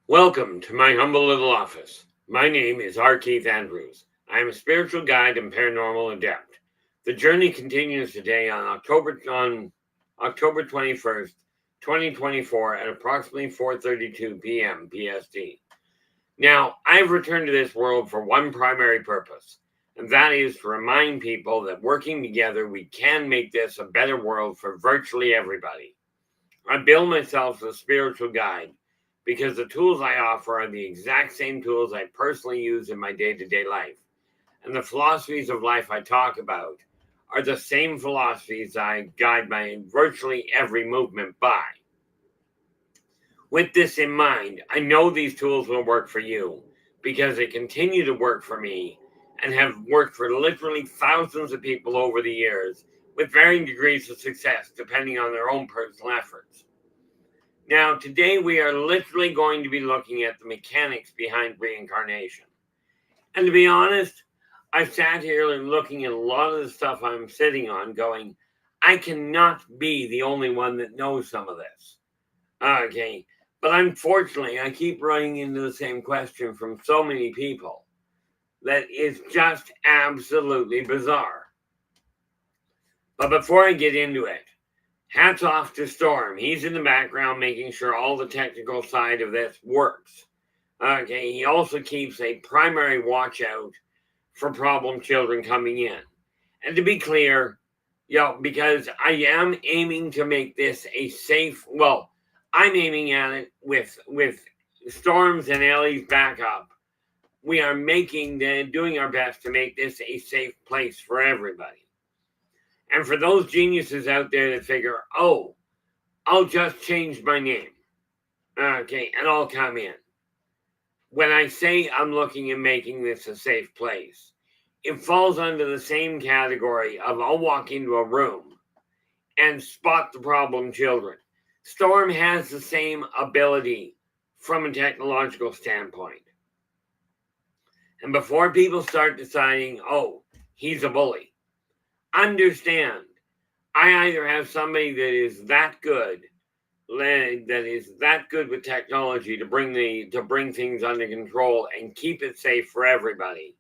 Welcome to my humble little office. My name is R. Keith Andrews. I am a spiritual guide and paranormal adept. The journey continues today on October 21st, 2024 at approximately 4:32 p.m. PST. Now, I've returned to this world for one primary purpose, and that is to remind people that working together we can make this a better world for virtually everybody. I bill myself as a spiritual guide because the tools I offer are the exact same tools I personally use in my day-to-day life. And the philosophies of life I talk about are the same philosophies I guide my virtually every movement by. With this in mind, I know these tools will work for you because they continue to work for me and have worked for literally thousands of people over the years with varying degrees of success depending on their own personal efforts. Now, today we are literally going to be looking at the mechanics behind reincarnation. And to be honest, I've sat here and looking at a lot of the stuff I'm sitting on going, I cannot be the only one that knows some of this. Okay. But unfortunately, I keep running into the same question from so many people that is just absolutely bizarre. But before I get into it, hats off to Storm. He's in the background making sure all the technical side of this works. Okay, he also keeps a primary watch out for problem children coming in. And to be clear, because I am aiming to make this a safe, I'm aiming at it with Storms and Ellie's backup. We are doing our best to make this a safe place for everybody. And for those geniuses out there that figure, oh, I'll just change my name. Okay, and I'll come in. When I say I'm looking at making this a safe place, it falls under the same category of I'll walk into a room and spot the problem children. Storm has the same ability from a technological standpoint. And before people start deciding, oh, he's a bully, understand, I either have somebody that is that good with technology to bring things under control and keep it safe for everybody,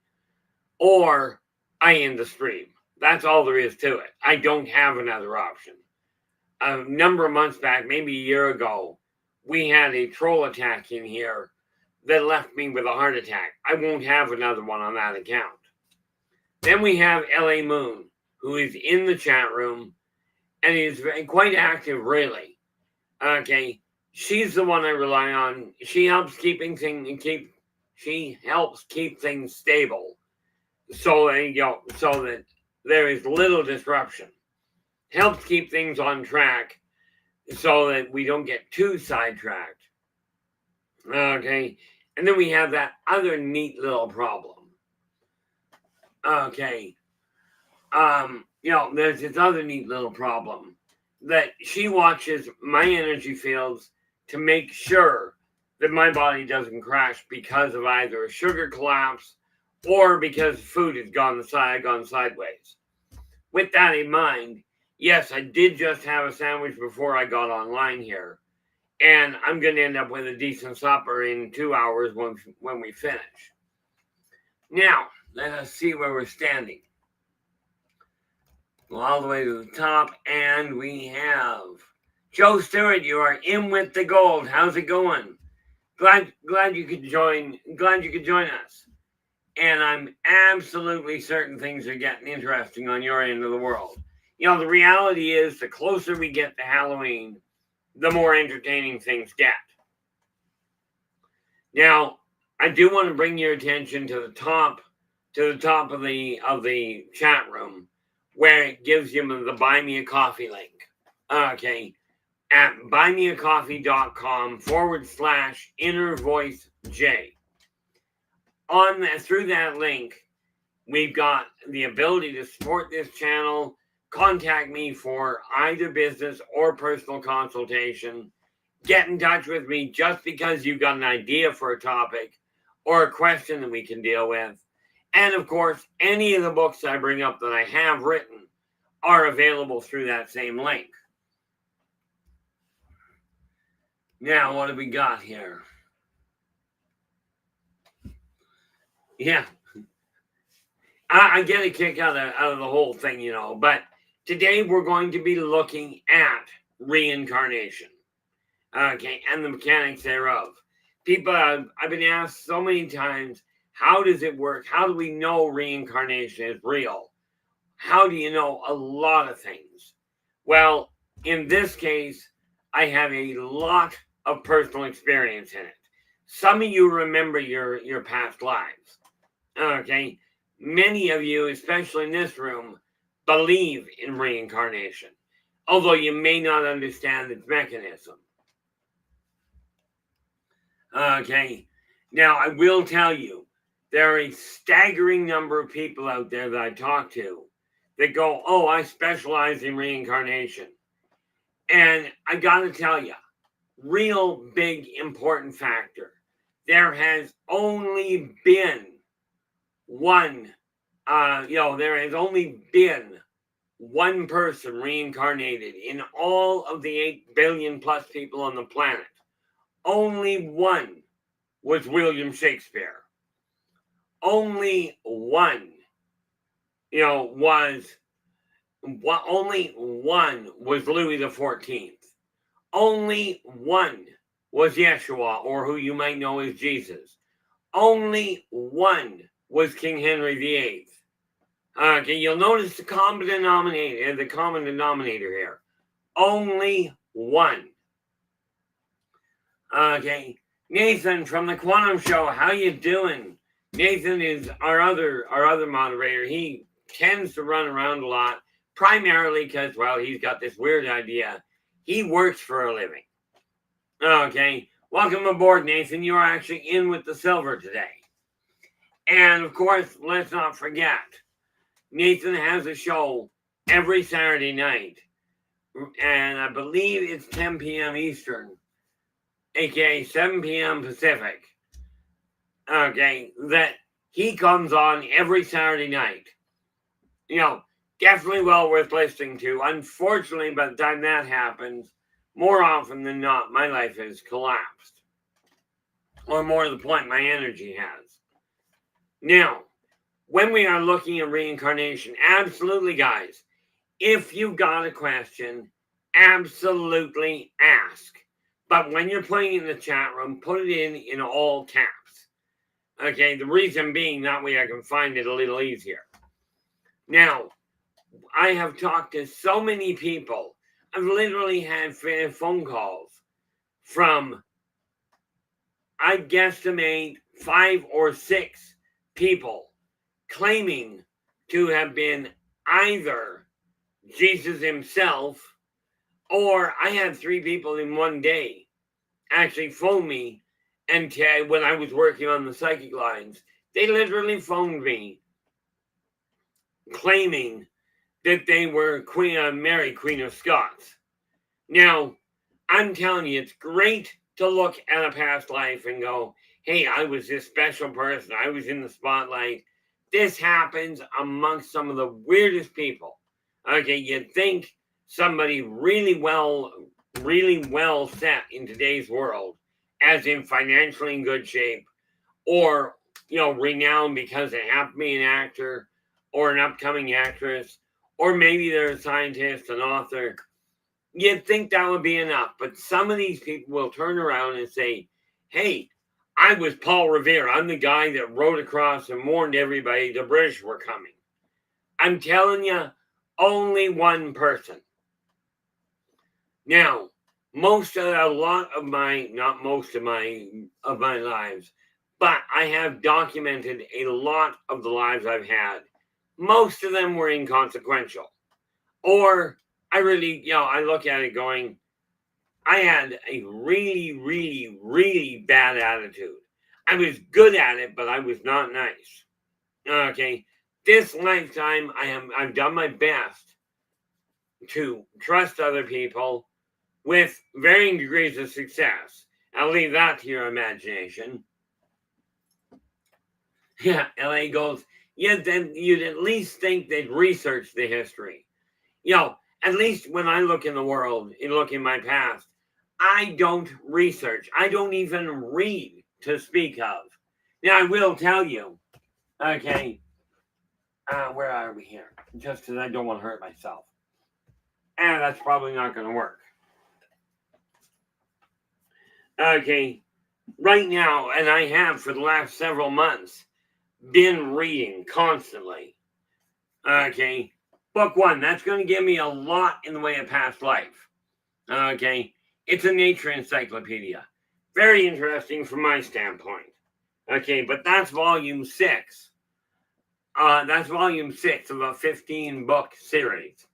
or I end the stream. That's all there is to it. I don't have another option. A number of months back, maybe a year ago, we had a troll attack in here that left me with a heart attack. I won't have another one on that account. Then we have LA Moon, who is in the chat room and is quite active, really. Okay, she's the one I rely on. She helps keep things stable, so that there is little disruption. Helps keep things on track, so that we don't get too sidetracked. Okay, and then we have that other neat little problem. Okay. There's this other neat little problem that she watches my energy fields to make sure that my body doesn't crash because of either a sugar collapse or because food has gone sideways. With that in mind, yes, I did just have a sandwich before I got online here, and I'm going to end up with a decent supper in 2 hours when we finish. Now, let us see where we're standing. Go all the way to the top, and we have Joe Stewart. You are in with the gold. How's it going? Glad you could join. Glad you could join us. And I'm absolutely certain things are getting interesting on your end of the world. The reality is, the closer we get to Halloween, the more entertaining things get. Now, I do want to bring your attention to the top of the chat room, where it gives you the Buy Me a Coffee link. Okay, at buymeacoffee.com/innervoicej. Through that link, we've got the ability to support this channel, contact me for either business or personal consultation, get in touch with me just because you've got an idea for a topic or a question that we can deal with. And of course, any of the books I bring up that I have written are available through that same link. Now, what have we got here? Yeah. I get a kick out of the whole thing, you know, but today we're going to be looking at reincarnation, okay, and the mechanics thereof. People, I've been asked so many times, how does it work? How do we know reincarnation is real? How do you know a lot of things? Well, in this case, I have a lot of personal experience in it. Some of you remember your past lives. Okay. Many of you, especially in this room, believe in reincarnation, although you may not understand its mechanism. Okay. Now, I will tell you, there are a staggering number of people out there that I talk to that go, oh, I specialize in reincarnation. And I got to tell you, real big important factor. There has only been one, there has only been one person reincarnated in all of the 8 billion plus people on the planet. Only one was William Shakespeare. Only one, only one was Louis the 14th. Only one was Yeshua, or who you might know as Jesus. Only one was King Henry VIII. Okay, you'll notice the common denominator here. Only one. Okay, Nathan from the Quantum Show, how you doing? Nathan is our other moderator. He tends to run around a lot, primarily because, well, he's got this weird idea. He works for a living. Okay, welcome aboard, Nathan. You are actually in with the silver today. And of course, let's not forget, Nathan has a show every Saturday night, and I believe it's 10 p.m. Eastern, aka 7 p.m. Pacific. Okay, that he comes on every Saturday night. Definitely well worth listening to. Unfortunately, by the time that happens, more often than not, my life has collapsed. Or more to the point, my energy has. Now, when we are looking at reincarnation, absolutely, guys, if you got a question, absolutely ask. But when you're putting it in the chat room, put it in all caps. Okay, the reason being that way I can find it a little easier. Now, I have talked to so many people. I've literally had phone calls from, I guesstimate, 5 or 6 people claiming to have been either Jesus himself, or I had 3 people in one day actually phone me and when I was working on the psychic lines, they literally phoned me claiming that they were Mary, Queen of Scots. Now, I'm telling you, it's great to look at a past life and go, hey, I was this special person. I was in the spotlight. This happens amongst some of the weirdest people. Okay, you'd think somebody really well set in today's world, as in financially in good shape, or, renowned because they happen to be an actor or an upcoming actress, or maybe they're a scientist, an author. You'd think that would be enough. But some of these people will turn around and say, hey, I was Paul Revere. I'm the guy that rode across and warned everybody the British were coming. I'm telling you, only one person. Now, not most of my lives, but I have documented a lot of the lives I've had. Most of them were inconsequential. Or I really, I look at it going, I had a really, really, really bad attitude. I was good at it, but I was not nice. Okay. This lifetime, I've done my best to trust other people with varying degrees of success. I'll leave that to your imagination. Yeah, LA goes, yeah, then you'd at least think they'd research the history. At least when I look in the world and look in my past, I don't research. I don't even read to speak of. Now, I will tell you, Okay. Where are we here? Just because I don't want to hurt myself. And that's probably not going to work. Okay. Right now, and I have for the last several months, been reading constantly. Okay. Book one, that's going to give me a lot in the way of past life. Okay. It's a nature encyclopedia. Very interesting from my standpoint. Okay, but that's volume 6. That's volume 6 of a 15-book series.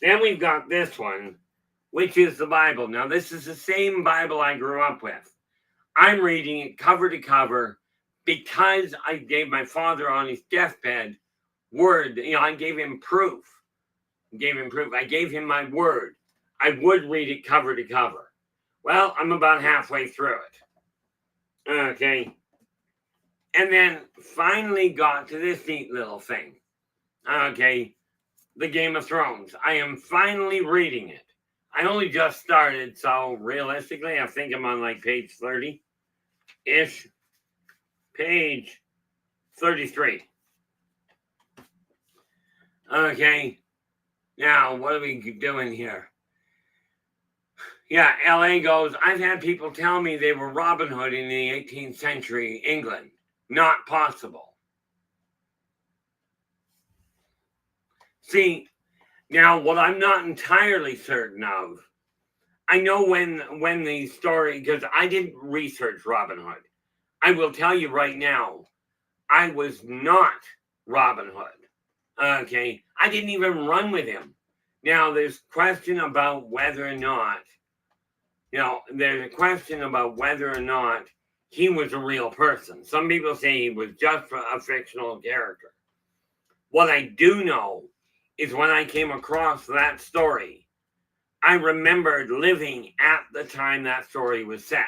Then we've got this one, which is the Bible. Now, this is the same Bible I grew up with. I'm reading it cover to cover because I gave my father on his deathbed word. I gave him proof. I gave him my word. I would read it cover to cover. Well, I'm about halfway through it. Okay. And then finally got to this neat little thing. Okay. The Game of Thrones. I am finally reading it. I only just started, so realistically, I think I'm on like page 30-ish. Page 33. Okay. Now, what are we doing here? Yeah, LA goes, I've had people tell me they were Robin Hood in the 18th century England. Not possible. See, now what I'm not entirely certain of, I know when the story, because I didn't research Robin Hood. I will tell you right now, I was not Robin Hood. Okay, I didn't even run with him. Now, there's question about whether or not, there's a question about whether or not he was a real person. Some people say he was just a fictional character. What I do know is when I came across that story, I remembered living at the time that story was set.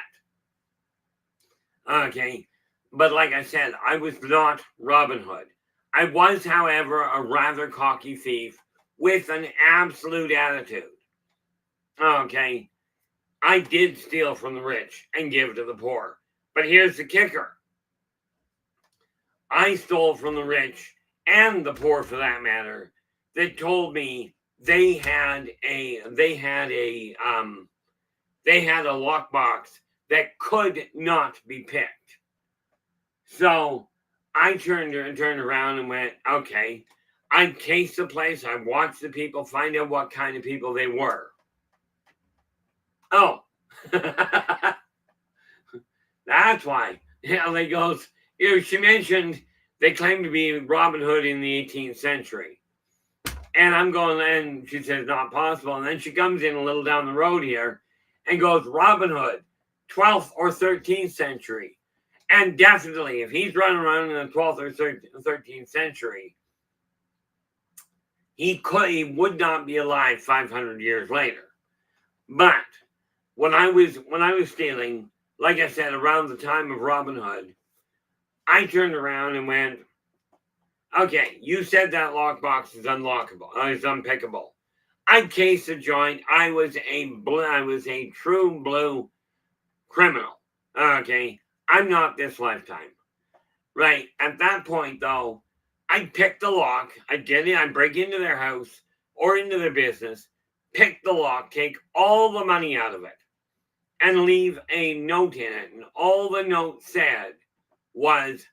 Okay, but like I said, I was not Robin Hood. I was, however, a rather cocky thief with an absolute attitude. Okay, I did steal from the rich and give to the poor. But here's the kicker. I stole from the rich and the poor, for that matter, that told me they had a lockbox that could not be picked. So I turned around and went, okay. I cased the place. I watched the people, find out what kind of people they were. Oh, that's why. LA goes, she mentioned they claim to be Robin Hood in the 18th century. And I'm going, and she says, not possible. And then she comes in a little down the road here and goes, Robin Hood, 12th or 13th century. And definitely, if he's running around in the 12th or 13th century, he would not be alive 500 years later. But when I was stealing, like I said, around the time of Robin Hood, I turned around and went, okay, you said that lockbox is unlockable, is unpickable. I cased the joint. I was a true blue criminal. Okay, I'm not this lifetime. Right, at that point, though, I'd pick the lock. I'd get in, I'd break into their house or into their business, pick the lock, take all the money out of it, and leave a note in it. And all the note said was,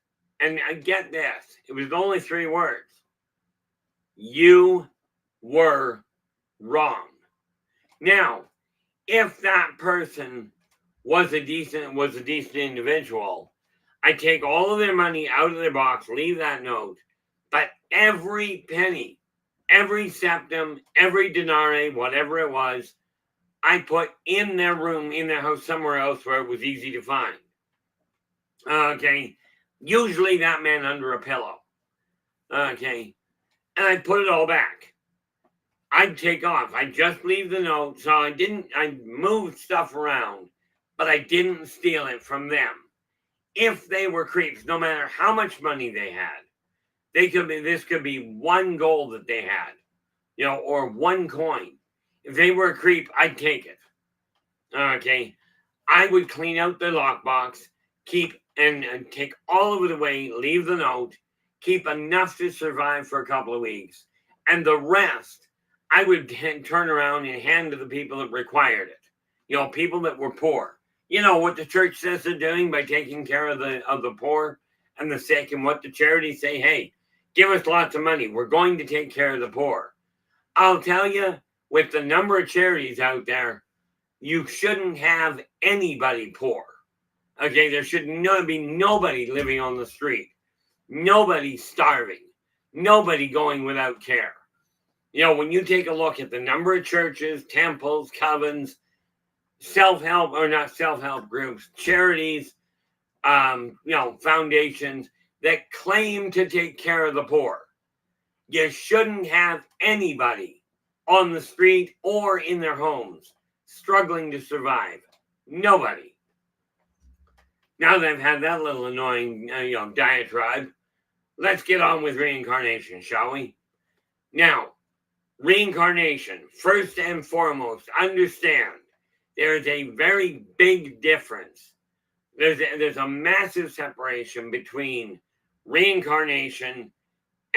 and I get this, it was only 3 words. You were wrong. Now, if that person was a decent individual, I take all of their money out of their box, leave that note, but every penny, every septim, every denare, whatever it was, I put in their room, in their house, somewhere else where it was easy to find. Okay, usually that meant under a pillow. Okay, and I put it all back. I'd take off. I'd just leave the note, so I moved stuff around, but I didn't steal it from them. If they were creeps, no matter how much money they had, this could be 1 gold that they had, or 1 coin. If they were a creep, I'd take it. Okay. I would clean out the lockbox, keep and take all of it away, leave the note, keep enough to survive for a couple of weeks, and the rest I would turn around and hand to the people that required it. People that were poor. What the church says they're doing by taking care of the poor and the sick, and what the charities say, hey, give us lots of money. We're going to take care of the poor. I'll tell you, with the number of charities out there, you shouldn't have anybody poor. Okay, there should be nobody living on the street, nobody starving, nobody going without care. When you take a look at the number of churches, temples, covens, self-help or not self-help groups, charities, foundations that claim to take care of the poor, you shouldn't have anybody on the street or in their homes struggling to survive. Nobody. Now that I've had that little annoying, diatribe, let's get on with reincarnation, shall we? Now, reincarnation, first and foremost, understand there is a very big difference. There's a massive separation between reincarnation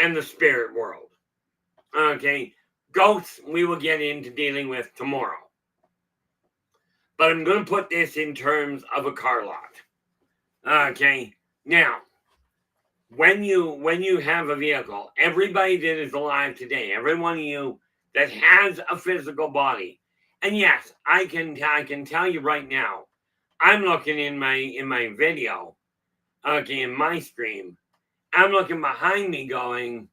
and the spirit world. Okay, ghosts we will get into dealing with tomorrow. But I'm going to put this in terms of a car lot. Okay, now, when you have a vehicle, everybody that is alive today, every one of you that has a physical body, and yes, I can tell you right now, I'm looking in my video, okay, in my stream, I'm looking behind me going,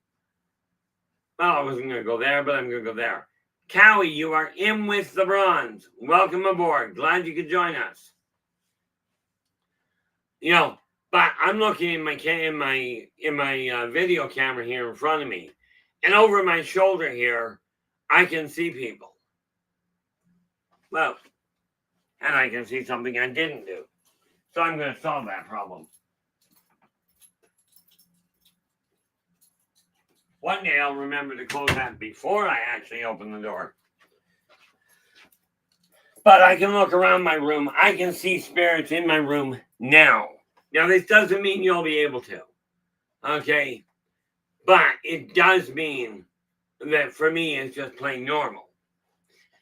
well, I wasn't going to go there, but I'm going to go there. Cowie, you are in with the bronze. Welcome aboard. Glad you could join us. But I'm looking in my video camera here in front of me, and over my shoulder here, I can see people. Well, and I can see something I didn't do. So I'm going to solve that problem. One day I'll remember to close that before I actually open the door. But I can look around my room. I can see spirits in my room now. Now, this doesn't mean you'll be able to. Okay? But it does mean that for me, it's just plain normal.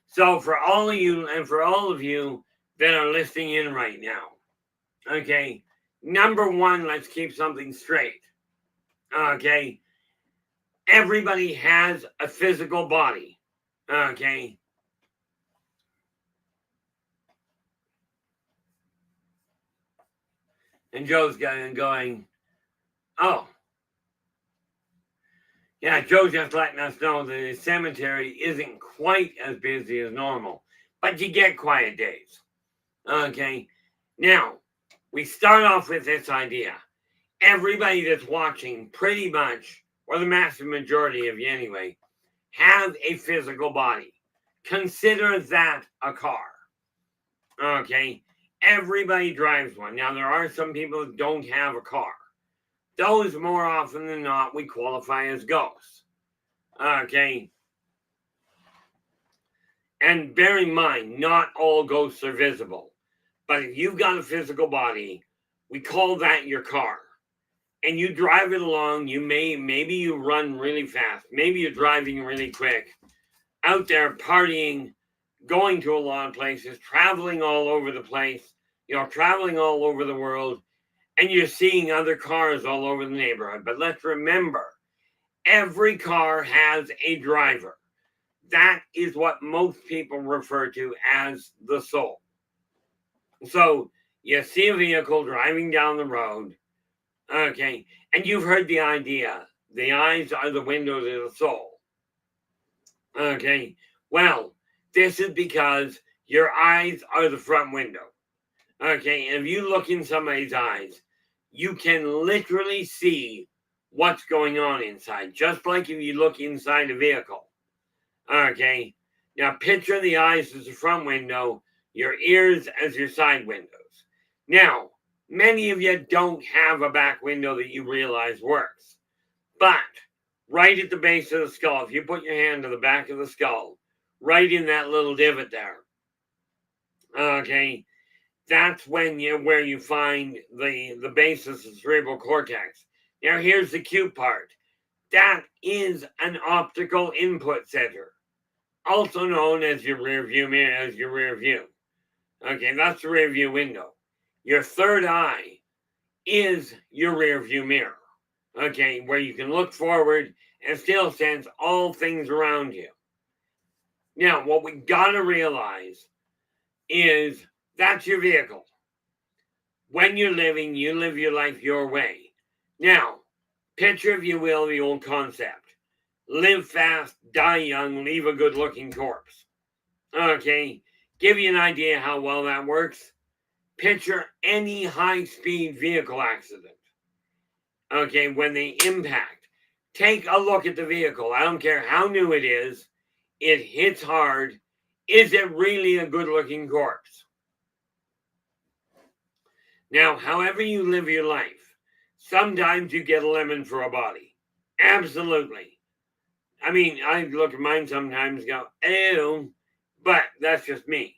So for all of you and for all of you that are listening in right now, okay, number one, let's keep something straight. Okay? Everybody has a physical body. Okay? And Joe's going, oh. Yeah, Joe's just letting us know that the cemetery isn't quite as busy as normal. But you get quiet days. Okay? Now, we start off with this idea. Everybody that's watching, pretty much, or the massive majority of you anyway, have a physical body. Consider that a car. Okay? Everybody drives one. Now, there are some people that don't have a car. Those, more often than not, we qualify as ghosts. Okay? And bear in mind, not all ghosts are visible. But if you've got a physical body, we call that your car. And you drive it along, maybe you run really fast. Maybe you're driving really quick. Out there partying, going to a lot of places, traveling all over the place, traveling all over the world, and you're seeing other cars all over the neighborhood. But let's remember, every car has a driver. That is what most people refer to as the soul. So you see a vehicle driving down the road, okay, and you've heard the idea, the eyes are the windows of the soul. Okay, well, this is because your eyes are the front window. Okay, and if you look in somebody's eyes, you can literally see what's going on inside, just like if you look inside a vehicle. Okay, now picture the eyes as the front window, your ears as your side windows. Now, many of you don't have a back window that you realize works, but right at the base of the skull, if you put your hand to the back of the skull, right in that little divot there, okay, that's where you find the basis of the cerebral cortex. Now, here's the cute part. That is an optical input center, also known as your rear view mirror, as your rear view. Okay, that's the rear view window. Your third eye is your rear view mirror. Okay, where you can look forward and still sense all things around you. Now, what we gotta realize is that's your vehicle. When you're living, you live your life your way. Now, picture, if you will, the old concept. Live fast, die young, leave a good-looking corpse. Okay, give you an idea how well that works. Picture any high-speed vehicle accident. Okay, when they impact, take a look at the vehicle. I don't care how new it is. It hits hard. Is it really a good-looking corpse? Now, however you live your life, sometimes you get a lemon for a body. Absolutely. I mean, I look at mine sometimes and go, ew, but that's just me.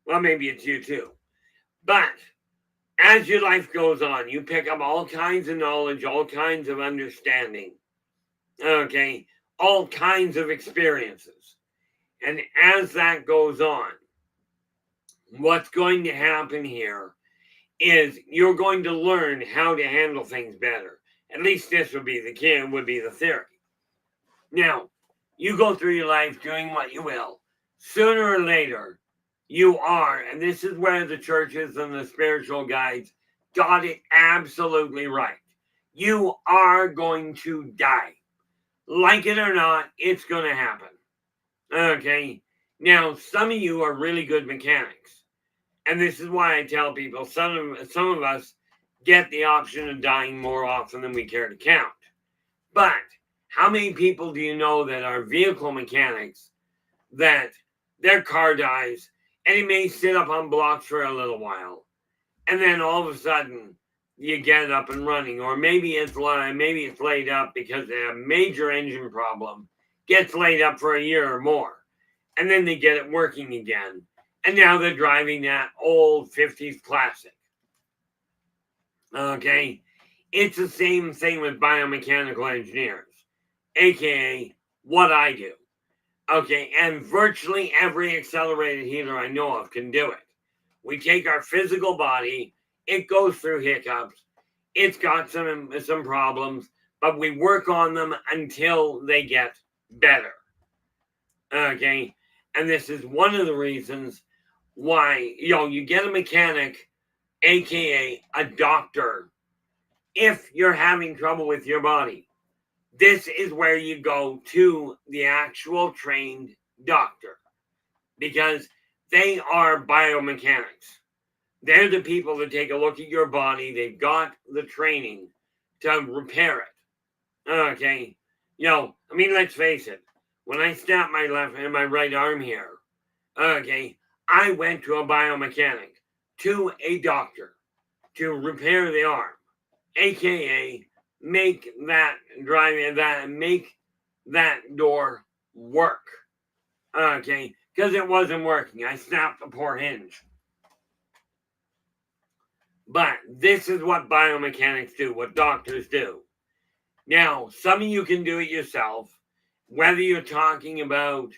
Well, maybe it's you too. But as your life goes on, you pick up all kinds of knowledge, all kinds of understanding, okay, all kinds of experiences. And as that goes on, what's going to happen here is you're going to learn how to handle things better. At least this would be the theory. Now, you go through your life doing what you will. Sooner or later, you are, and this is where the churches and the spiritual guides got it absolutely right. You are going to die. Like it or not, it's going to happen. Okay? Now, some of you are really good mechanics. And this is why I tell people some of us get the option of dying more often than we care to count. But how many people do you know that are vehicle mechanics that their car dies and it may sit up on blocks for a little while, and then all of a sudden you get it up and running, or maybe it's laid up because they have a major engine problem, gets laid up for a year or more, and then they get it working again, and now they're driving that old 50s classic. Okay, it's the same thing with biomechanical engineers, aka what I do. Okay, and virtually every accelerated healer I know of can do it. We take our physical body, it goes through hiccups, it's got some problems, but we work on them until they get better. Okay, and this is one of the reasons why, you get a mechanic, aka a doctor, if you're having trouble with your body. This is where you go to the actual trained doctor, because they are biomechanics. They're the people that take a look at your body. They've got the training to repair it. Okay. Let's face it. When I snapped my left and my right arm here, okay, I went to a biomechanic, to a doctor, to repair the arm, aka make that door work. Okay, because it wasn't working. I snapped the poor hinge. But this is what biomechanics do, what doctors do. Now, some of you can do it yourself, whether you're talking about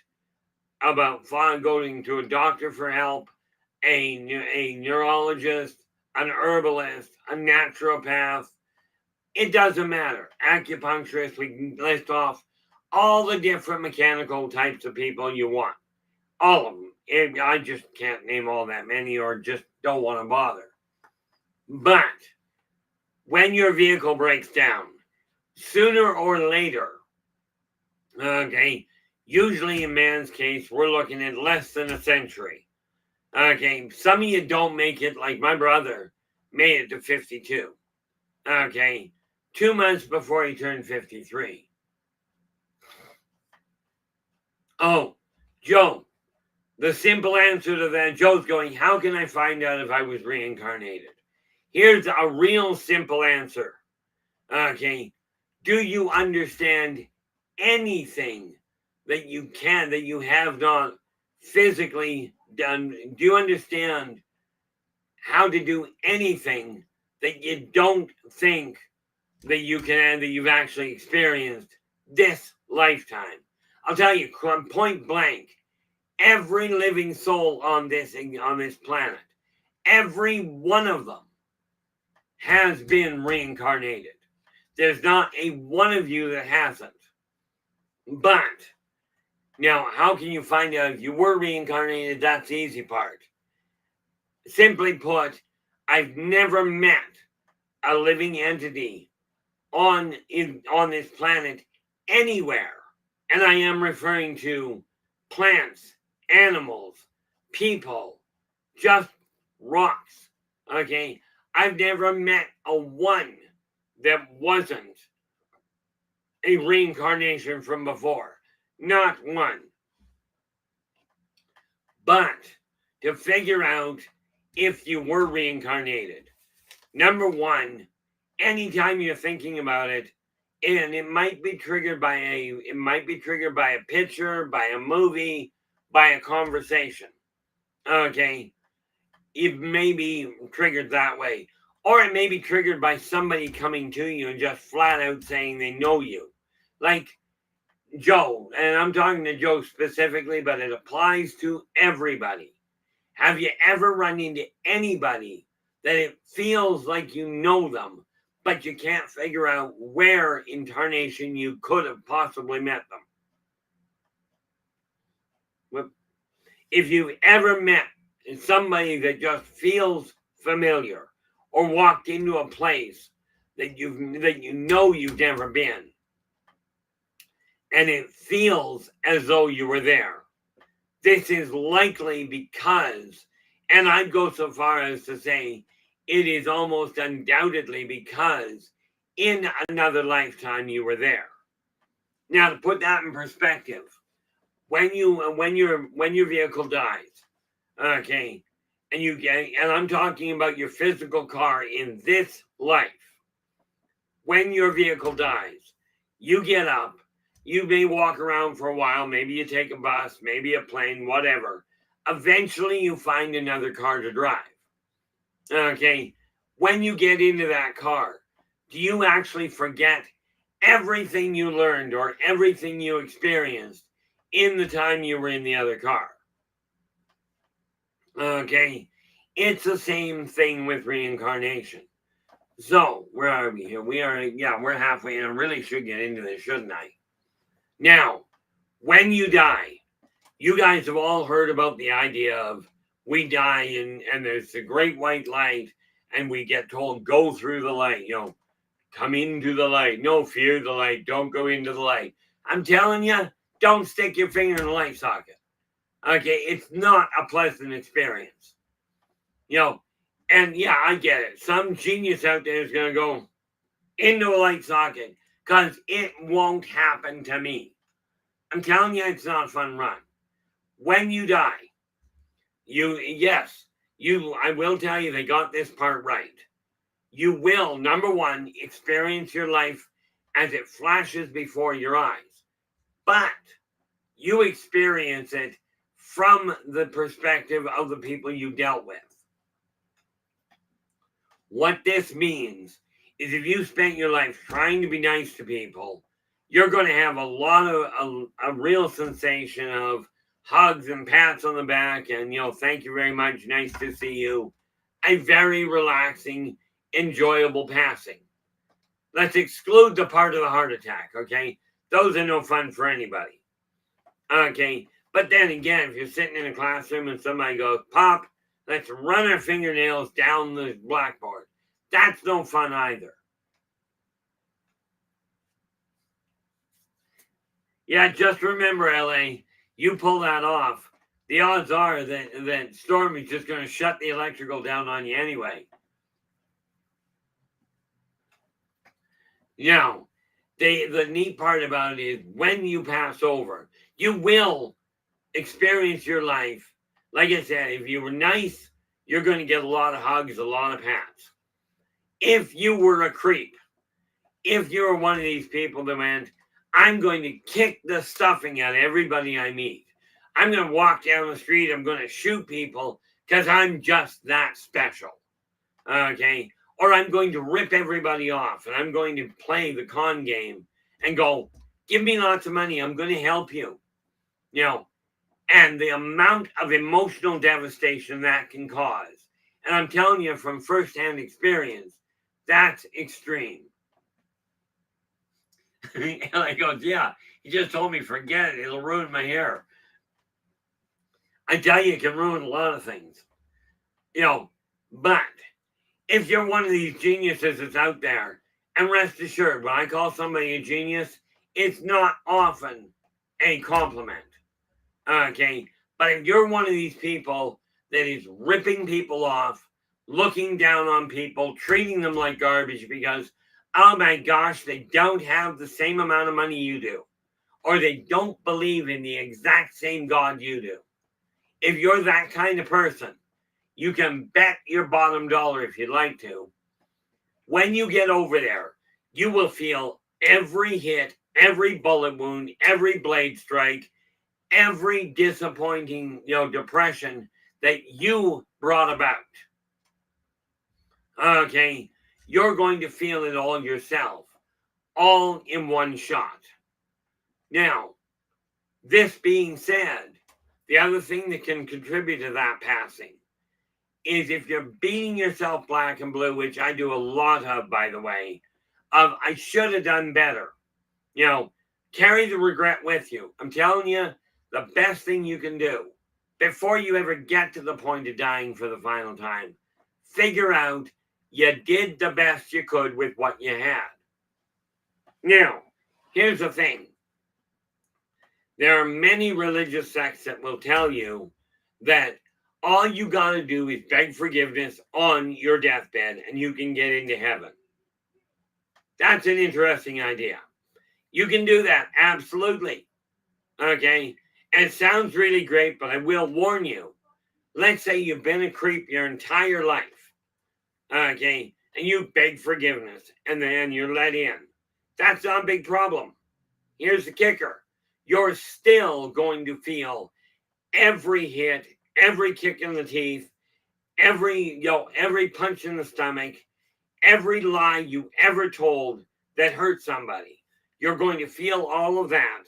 going to a doctor for help, a neurologist, an herbalist, a naturopath. It doesn't matter. Acupuncturist, we can list off all the different mechanical types of people you want. All of them. I just can't name all that many, or just don't want to bother. But when your vehicle breaks down, sooner or later, okay, usually in man's case, we're looking at less than a century. Okay, some of you don't make it, like my brother made it to 52. Okay, 2 months before he turned 53. Oh, Joe, the simple answer to that, Joe's going, how can I find out if I was reincarnated? Here's a real simple answer. Okay, do you understand anything that you have not physically done? Do you understand how to do anything that you don't think that you can, that you've actually experienced this lifetime. I'll tell you, point blank, every living soul on this planet, every one of them has been reincarnated. There's not a one of you that hasn't. But now, how can you find out if you were reincarnated? That's the easy part. Simply put, I've never met a living entity on this planet anywhere, and I am referring to plants, animals, people, just rocks. Okay, I've never met a one that wasn't a reincarnation from before. Not one. But to figure out if you were reincarnated, number one, anytime you're thinking about it, and it might be triggered by a picture, by a movie, by a conversation. Okay, it may be triggered that way, or it may be triggered by somebody coming to you and just flat out saying they know you, like Joe. And I'm talking to Joe specifically, but it applies to everybody. Have you ever run into anybody that it feels like you know them, but you can't figure out where incarnation you could have possibly met them? If you've ever met somebody that just feels familiar, or walked into a place that you know you've never been, and it feels as though you were there, this is likely because, and I'd go so far as to say, it is almost undoubtedly because in another lifetime you were there. Now, to put that in perspective, when your vehicle dies, okay, and I'm talking about your physical car in this life. When your vehicle dies, you get up, you may walk around for a while, maybe you take a bus, maybe a plane, whatever. Eventually you find another car to drive. Okay, when you get into that car, do you actually forget everything you learned or everything you experienced in the time you were in the other car? Okay, it's the same thing with reincarnation. So, where are we here? We're halfway, and I really should get into this, shouldn't I? Now, when you die, you guys have all heard about the idea of we die and there's the great white light, and we get told, go through the light, come into the light. No, fear the light. Don't go into the light. I'm telling you, don't stick your finger in the light socket. Okay, it's not a pleasant experience. And yeah, I get it. Some genius out there is going to go into a light socket because it won't happen to me. I'm telling you, it's not a fun run. When you die, I will tell you, they got this part right. You will, number one, experience your life as it flashes before your eyes. But you experience it from the perspective of the people you dealt with. What this means is if you spent your life trying to be nice to people, you're going to have a lot of a real sensation of hugs and pats on the back and, thank you very much, nice to see you. A very relaxing, enjoyable passing. Let's exclude the part of the heart attack, okay? Those are no fun for anybody. Okay, but then again, if you're sitting in a classroom and somebody goes, Pop, let's run our fingernails down the blackboard. That's no fun either. Yeah, just remember, LA, you pull that off, the odds are that Stormy's just going to shut the electrical down on you anyway. The neat part about it is when you pass over, you will experience your life. Like I said, if you were nice, you're going to get a lot of hugs, a lot of pats. If you were a creep, if you were one of these people that went, I'm going to kick the stuffing out of everybody I meet. I'm going to walk down the street. I'm going to shoot people because I'm just that special. Okay? Or I'm going to rip everybody off and I'm going to play the con game and go, give me lots of money, I'm going to help you. You know, and the amount of emotional devastation that can cause. And I'm telling you from firsthand experience, that's extreme. And I go, yeah, he just told me, forget it, it'll ruin my hair. I tell you, it can ruin a lot of things. You know, but if you're one of these geniuses that's out there, and rest assured, when I call somebody a genius, it's not often a compliment. Okay? But if you're one of these people that is ripping people off, looking down on people, treating them like garbage because, oh my gosh, they don't have the same amount of money you do, or they don't believe in the exact same God you do. If you're that kind of person, you can bet your bottom dollar if you'd like to. When you get over there, you will feel every hit, every bullet wound, every blade strike, every disappointing, depression that you brought about. Okay, you're going to feel it all yourself, all in one shot. Now, this being said, the other thing that can contribute to that passing is if you're beating yourself black and blue, which I do a lot of, by the way, of I should have done better. Carry the regret with you. I'm telling you, the best thing you can do before you ever get to the point of dying for the final time, figure out you did the best you could with what you had. Now, here's the thing. There are many religious sects that will tell you that all you got to do is beg forgiveness on your deathbed and you can get into heaven. That's an interesting idea. You can do that, absolutely. Okay? And it sounds really great, but I will warn you. Let's say you've been a creep your entire life. Okay? And you beg forgiveness and then you're let in. That's not a big problem. Here's the kicker. You're still going to feel every hit, every kick in the teeth, every punch in the stomach, every lie you ever told that hurt somebody. You're going to feel all of that.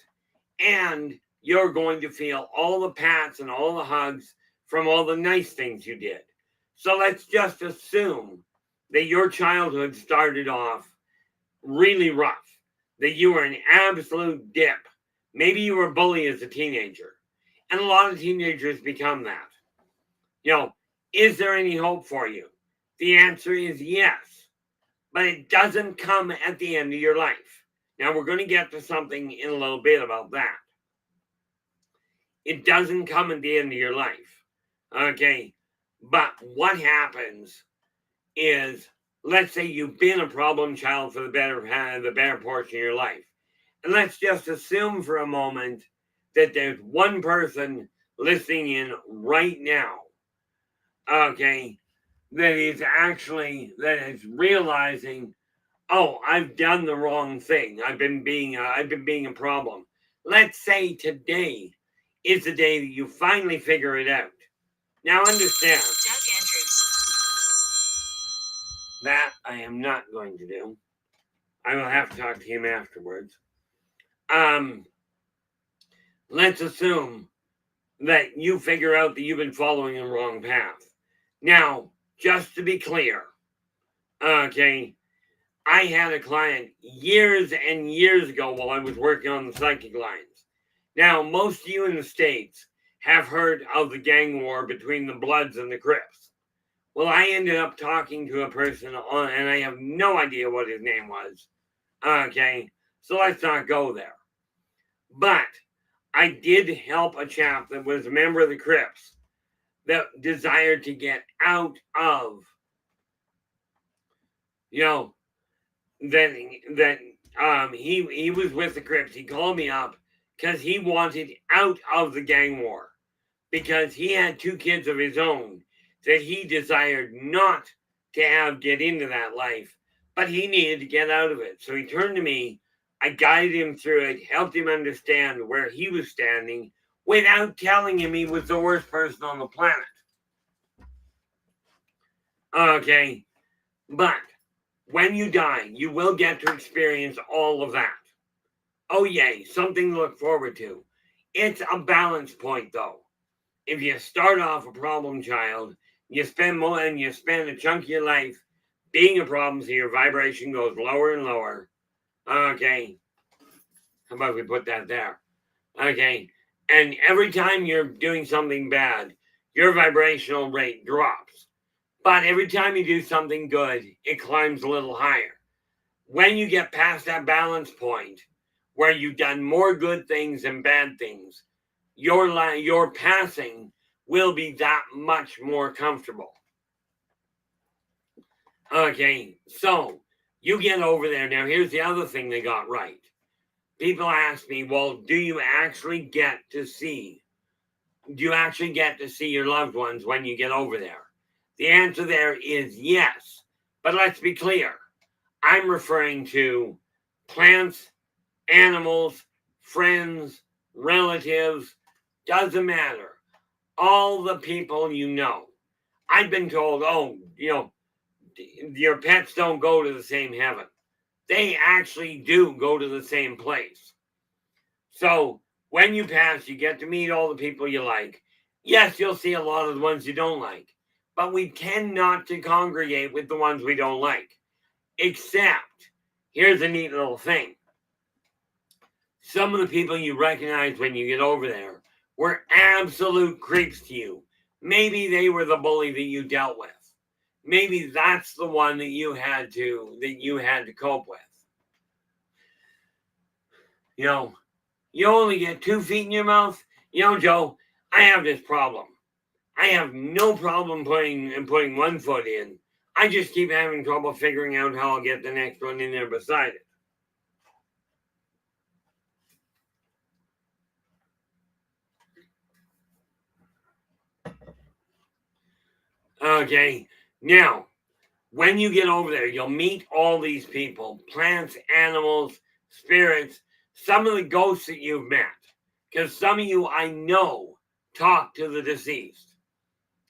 And you're going to feel all the pats and all the hugs from all the nice things you did. So let's just assume that your childhood started off really rough, that you were an absolute dip. Maybe you were bullied as a teenager. And a lot of teenagers become that. Is there any hope for you? The answer is yes. But it doesn't come at the end of your life. Now, we're going to get to something in a little bit about that. It doesn't come at the end of your life. Okay? But what happens is, let's say you've been a problem child for the better portion of your life. And let's just assume for a moment that there's one person listening in right now, okay, that is realizing, oh, I've done the wrong thing. I've been being a problem. Let's say today is the day that you finally figure it out. Now understand. Doug Andrews. That I am not going to do. I will have to talk to him afterwards. Let's assume that you figure out that you've been following the wrong path. Now, just to be clear, okay, I had a client years and years ago while I was working on the psychic lines. Now, most of you in the States have heard of the gang war between the Bloods and the Crips. Well, I ended up talking to a person and I have no idea what his name was. Okay, so let's not go there. But I did help a chap that was a member of the Crips that desired to get out of, he was with the Crips. He called me up because he wanted out of the gang war because he had 2 kids of his own that he desired not to get into that life, but he needed to get out of it. So he turned to me. I guided him through it, helped him understand where he was standing without telling him he was the worst person on the planet. Okay, but when you die, you will get to experience all of that. Oh, yay, something to look forward to. It's a balance point, though. If you start off a problem child, you spend more and you spend a chunk of your life being a problem, so your vibration goes lower and lower. Okay, how about we put that there? Okay, and every time you're doing something bad, your vibrational rate drops. But every time you do something good, it climbs a little higher. When you get past that balance point, where you've done more good things than bad things, your passing will be that much more comfortable. Okay, so you get over there. Now, here's the other thing they got right. People ask me, well, do you actually get to see your loved ones when you get over there? The answer there is yes. But let's be clear. I'm referring to plants, animals, friends, relatives, doesn't matter. All the people you know. I've been told, oh, your pets don't go to the same heaven. They actually do go to the same place. So when you pass, you get to meet all the people you like. Yes, you'll see a lot of the ones you don't like, but we tend not to congregate with the ones we don't like. Except, here's a neat little thing. Some of the people you recognize when you get over there were absolute creeps to you. Maybe they were the bully that you dealt with. Maybe that's the one that you had to cope with. You only get 2 feet in your mouth. Joe, I have this problem. I have no problem putting 1 foot in. I just keep having trouble figuring out how I'll get the next one in there beside it. Okay, now, when you get over there, you'll meet all these people, plants, animals, spirits, some of the ghosts that you've met. Because some of you I know talk to the deceased.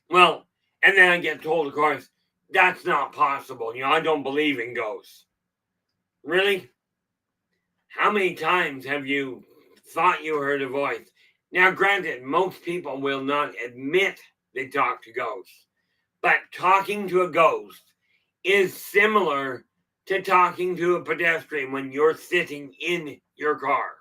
Well, and then I get told, of course, that's not possible. I don't believe in ghosts. Really? How many times have you thought you heard a voice? Now, granted, most people will not admit they talk to ghosts, but talking to a ghost is similar to talking to a pedestrian when you're sitting in your car.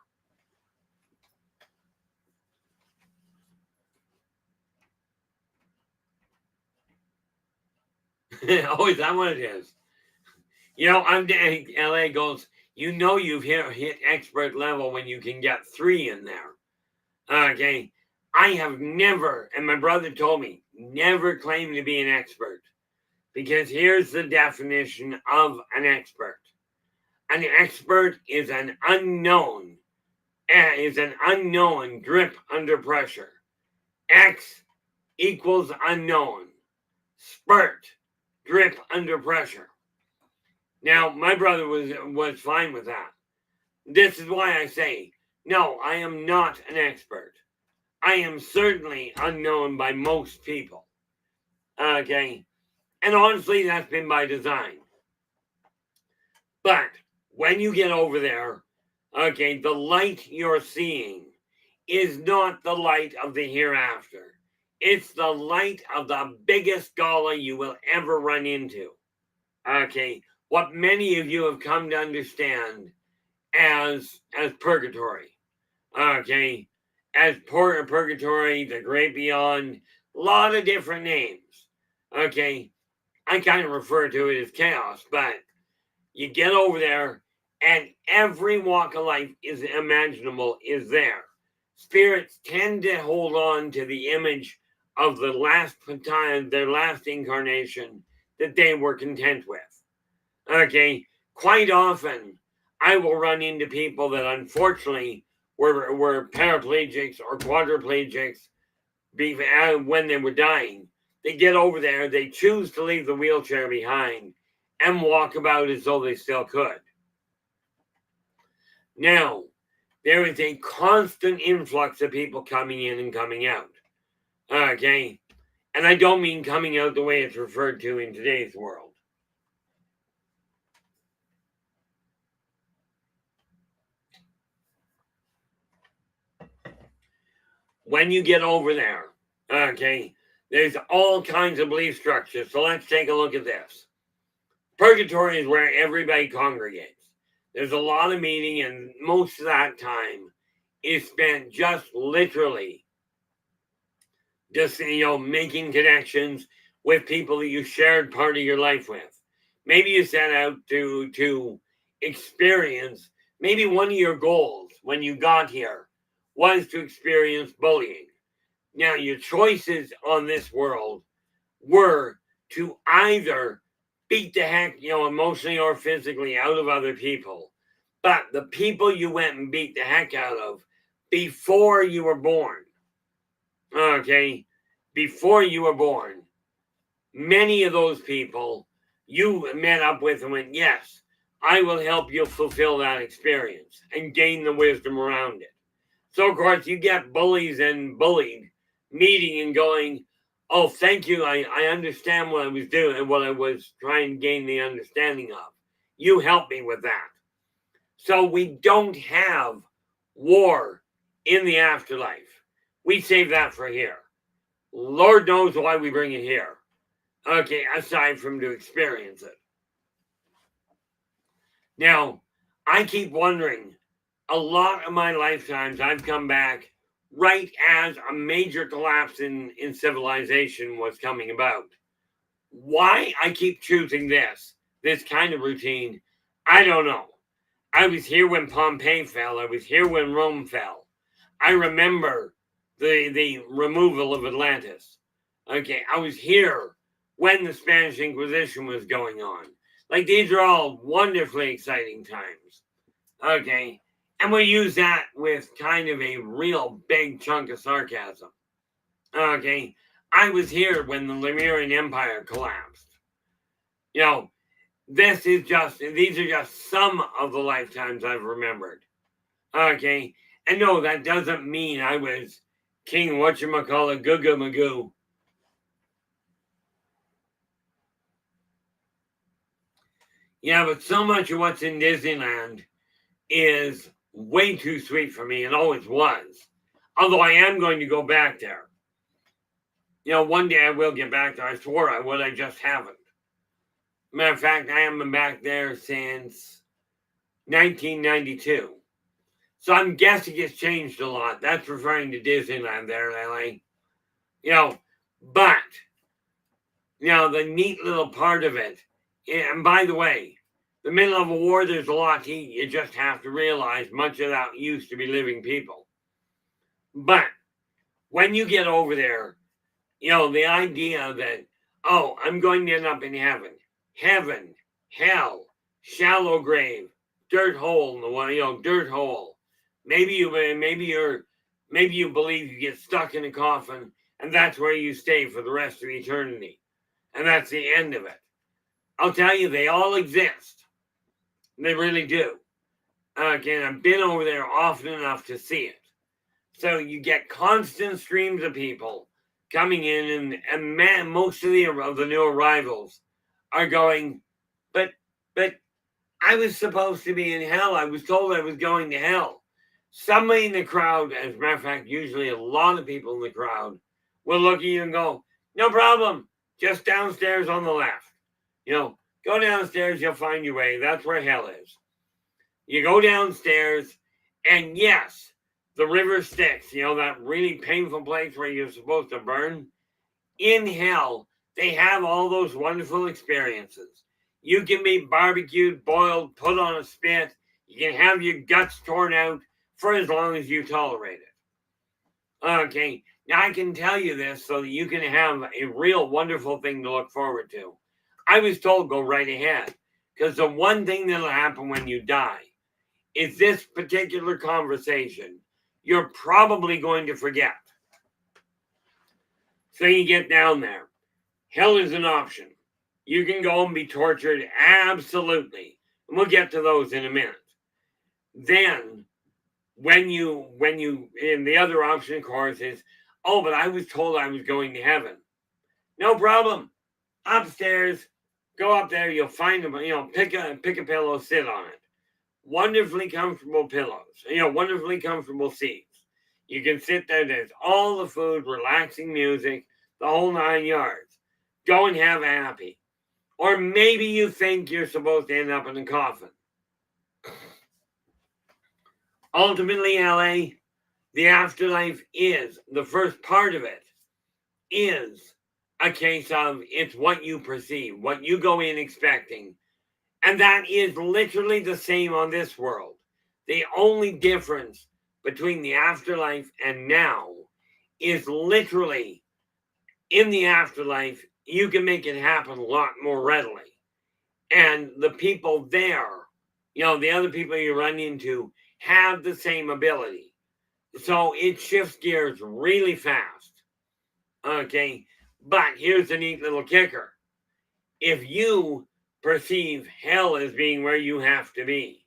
Oh, is that what it is? I'm LA goes, you've hit expert level when you can get 3 in there. Okay. I have never, and my brother told me, never claimed to be an expert. Because here's the definition of an expert. An expert is an unknown drip under pressure. X equals unknown. Spurt, drip under pressure. Now, my brother was fine with that. This is why I say, no, I am not an expert. I am certainly unknown by most people. Okay? And honestly, that's been by design. But when you get over there, okay, the light you're seeing is not the light of the hereafter. It's the light of the biggest gala you will ever run into. Okay, what many of you have come to understand as purgatory. Okay, as purgatory, the great beyond, a lot of different names. Okay, I kind of refer to it as chaos, but you get over there and every walk of life is imaginable is there. Spirits tend to hold on to the image of their last incarnation that they were content with. Okay, quite often I will run into people that unfortunately were paraplegics or quadriplegics when they were dying. They get over there, they choose to leave the wheelchair behind and walk about as though they still could. Now, there is a constant influx of people coming in and coming out. Okay, And I don't mean coming out the way it's referred to in today's world. When you get over there, okay, there's all kinds of belief structures. So let's take a look at this. Purgatory is where everybody congregates. There's a lot of meeting, and most of that time is spent just literally just, making connections with people that you shared part of your life with. Maybe you set out to experience, maybe one of your goals when you got here was to experience bullying. Now, your choices on this world were to either beat the heck, emotionally or physically out of other people. But the people you went and beat the heck out of before you were born, okay, before you were born, many of those people you met up with and went, yes, I will help you fulfill that experience and gain the wisdom around it. So, of course, you get bullies and bullied meeting and going, oh, thank you. I understand what I was doing and what I was trying to gain the understanding of. You helped me with that. So we don't have war in the afterlife. We save that for here. Lord knows why we bring it here. Okay, aside from to experience it. Now, I keep wondering, a lot of my lifetimes I've come back right as a major collapse in civilization was coming about. Why I keep choosing this kind of routine, I don't know. I was here when Pompeii fell. I was here when Rome fell. I remember the removal of Atlantis. Okay, I was here when the Spanish Inquisition was going on. Like, these are all wonderfully exciting times. Okay, and we use that with kind of a real big chunk of sarcasm. Okay, I was here when the Lemurian Empire collapsed. These are just some of the lifetimes I've remembered. Okay, and no, that doesn't mean I was King whatchamacallit Goo Goo Magoo. Yeah, but so much of what's in Disneyland is way too sweet for me and always was. Although I am going to go back there. One day I will get back there. I swore I would, I just haven't. Matter of fact, I haven't been back there since 1992. So I'm guessing it's changed a lot. That's referring to Disneyland there in LA. But, the neat little part of it, and by the way, the middle of a war, there's a lot to eat. You just have to realize much of that used to be living people. But when you get over there, the idea that, oh, I'm going to end up in heaven, hell, shallow grave, dirt hole in the one, dirt hole. Maybe you believe you get stuck in a coffin and that's where you stay for the rest of eternity. And that's the end of it. I'll tell you, they all exist. They really do. Again, I've been over there often enough to see it. So you get constant streams of people coming in, and most of the new arrivals are going, but I was supposed to be in hell. I was told I was going to hell. Somebody in the crowd, as a matter of fact, usually a lot of people in the crowd, will look at you and go, no problem, just downstairs on the left. Go downstairs, you'll find your way. That's where hell is. You go downstairs, and yes, the river Styx, that really painful place where you're supposed to burn. In hell, they have all those wonderful experiences. You can be barbecued, boiled, put on a spit. You can have your guts torn out for as long as you tolerate it. Okay, now I can tell you this so that you can have a real wonderful thing to look forward to. I was told go right ahead, because the one thing that'll happen when you die is this particular conversation you're probably going to forget. So you get down there. Hell is an option. You can go and be tortured, absolutely. And we'll get to those in a minute. Then, when you, and the other option, of course, is, oh, but I was told I was going to heaven. No problem. Upstairs, go up there, you'll find them, pick a pillow, sit on it. Wonderfully comfortable pillows, wonderfully comfortable seats. You can sit there, there's all the food, relaxing music, the whole 9 yards. Go and have a happy. Or maybe you think you're supposed to end up in a coffin. Ultimately, LA, the afterlife is, the first part of it is a case of it's what you perceive, what you go in expecting. And that is literally the same on this world. The only difference between the afterlife and now is literally in the afterlife, you can make it happen a lot more readily. And the people there, the other people you run into have the same ability. So it shifts gears really fast. Okay. But here's the neat little kicker. If you perceive hell as being where you have to be,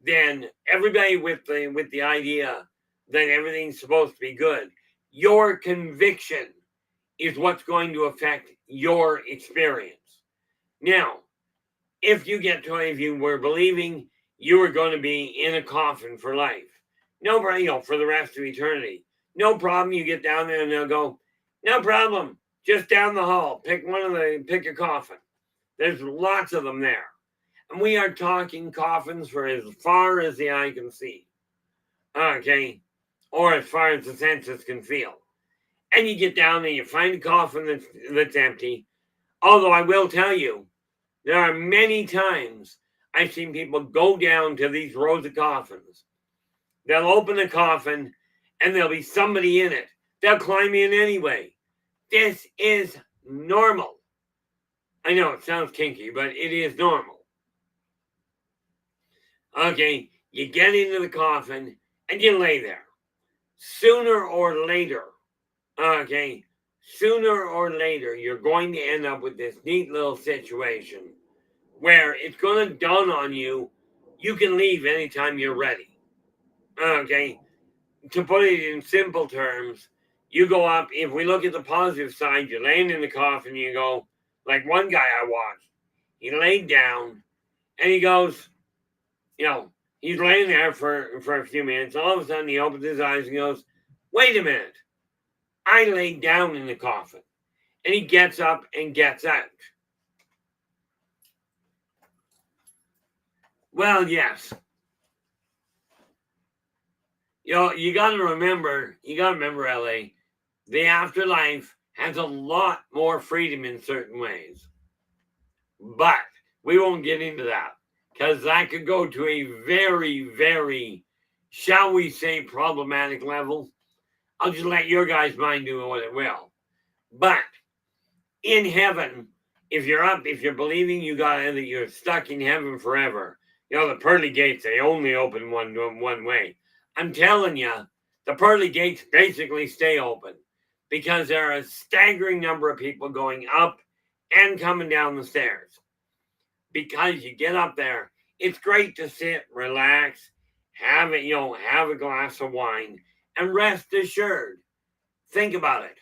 then everybody with the idea that everything's supposed to be good, your conviction is what's going to affect your experience. Now, if you were believing you were going to be in a coffin for life, no problem, for the rest of eternity, no problem. You get down there and they'll go, no problem, just down the hall, pick a coffin. There's lots of them there. And we are talking coffins for as far as the eye can see. Okay. Or as far as the senses can feel. And you get down there, you find a coffin that's empty. Although I will tell you, there are many times I've seen people go down to these rows of coffins. They'll open the coffin and there'll be somebody in it. They'll climb in anyway. This is normal. I know it sounds kinky, but it is normal. Okay, you get into the coffin and you lay there. Sooner or later, you're going to end up with this neat little situation where it's going to dawn on you, you can leave anytime you're ready. Okay, to put it in simple terms, you go up, if we look at the positive side, you're laying in the coffin, you go, like one guy I watched, he laid down and he goes, he's laying there for a few minutes. All of a sudden, he opens his eyes and goes, wait a minute. I laid down in the coffin. And he gets up and gets out. Well, yes. You got to remember, LA, the afterlife has a lot more freedom in certain ways. But we won't get into that because that could go to a very, very, shall we say, problematic level. I'll just let your guys' mind do what it will. But in heaven, if you're believing that you're stuck in heaven forever, the pearly gates, they only open one way. I'm telling you, the pearly gates basically stay open because there are a staggering number of people going up and coming down the stairs. Because you get up there, it's great to sit, relax, have a glass of wine, and rest assured. Think about it.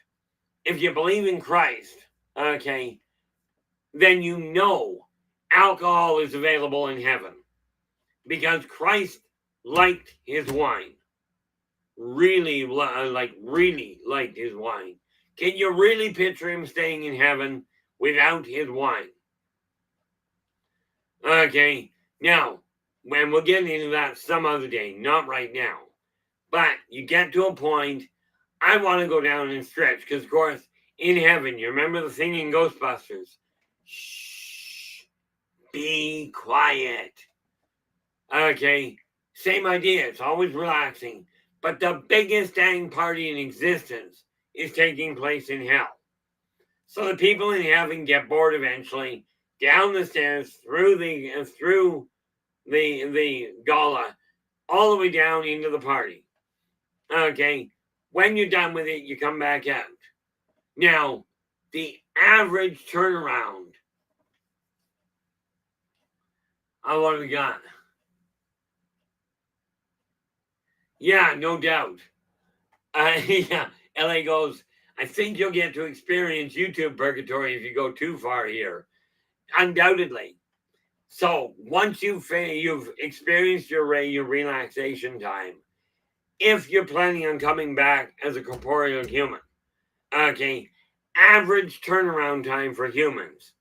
If you believe in Christ, okay, then alcohol is available in heaven because Christ liked his wine. Really liked his wine. Can you really picture him staying in heaven without his wine? Okay, now, when we'll get into that some other day, not right now. But you get to a point, I want to go down and stretch, because of course, in heaven, you remember the thing in Ghostbusters? Shh, be quiet. Okay, same idea, it's always relaxing. But the biggest dang party in existence is taking place in hell. So the people in heaven get bored eventually, down the stairs, through the gala, all the way down into the party. Okay, when you're done with it, you come back out. Now, the average turnaround. Oh, what have we got? Yeah, no doubt. Yeah, LA goes, I think you'll get to experience YouTube purgatory if you go too far here, undoubtedly. So once you've experienced your relaxation time, if you're planning on coming back as a corporeal human, okay, average turnaround time for humans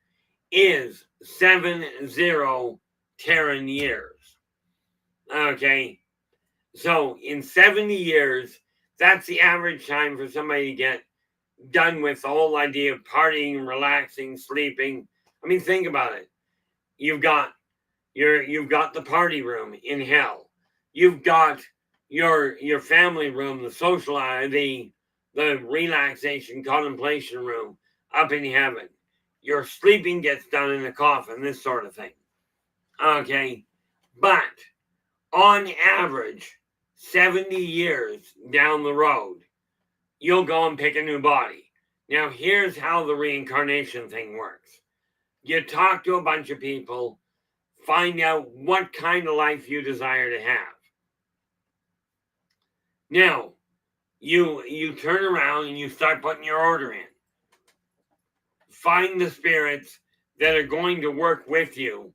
is 70 Terran years. Okay, so in 70 years, that's the average time for somebody to get done with the whole idea of partying, relaxing, sleeping. I mean, think about it. You've got the party room in hell. You've got your family room, the social the relaxation contemplation room up in heaven. Your sleeping gets done in a coffin, this sort of thing. Okay, but on average, 70 years down the road, you'll go and pick a new body. Now, here's how the reincarnation thing works. You talk to a bunch of people, find out what kind of life you desire to have. Now, you turn around and you start putting your order in. Find the spirits that are going to work with you.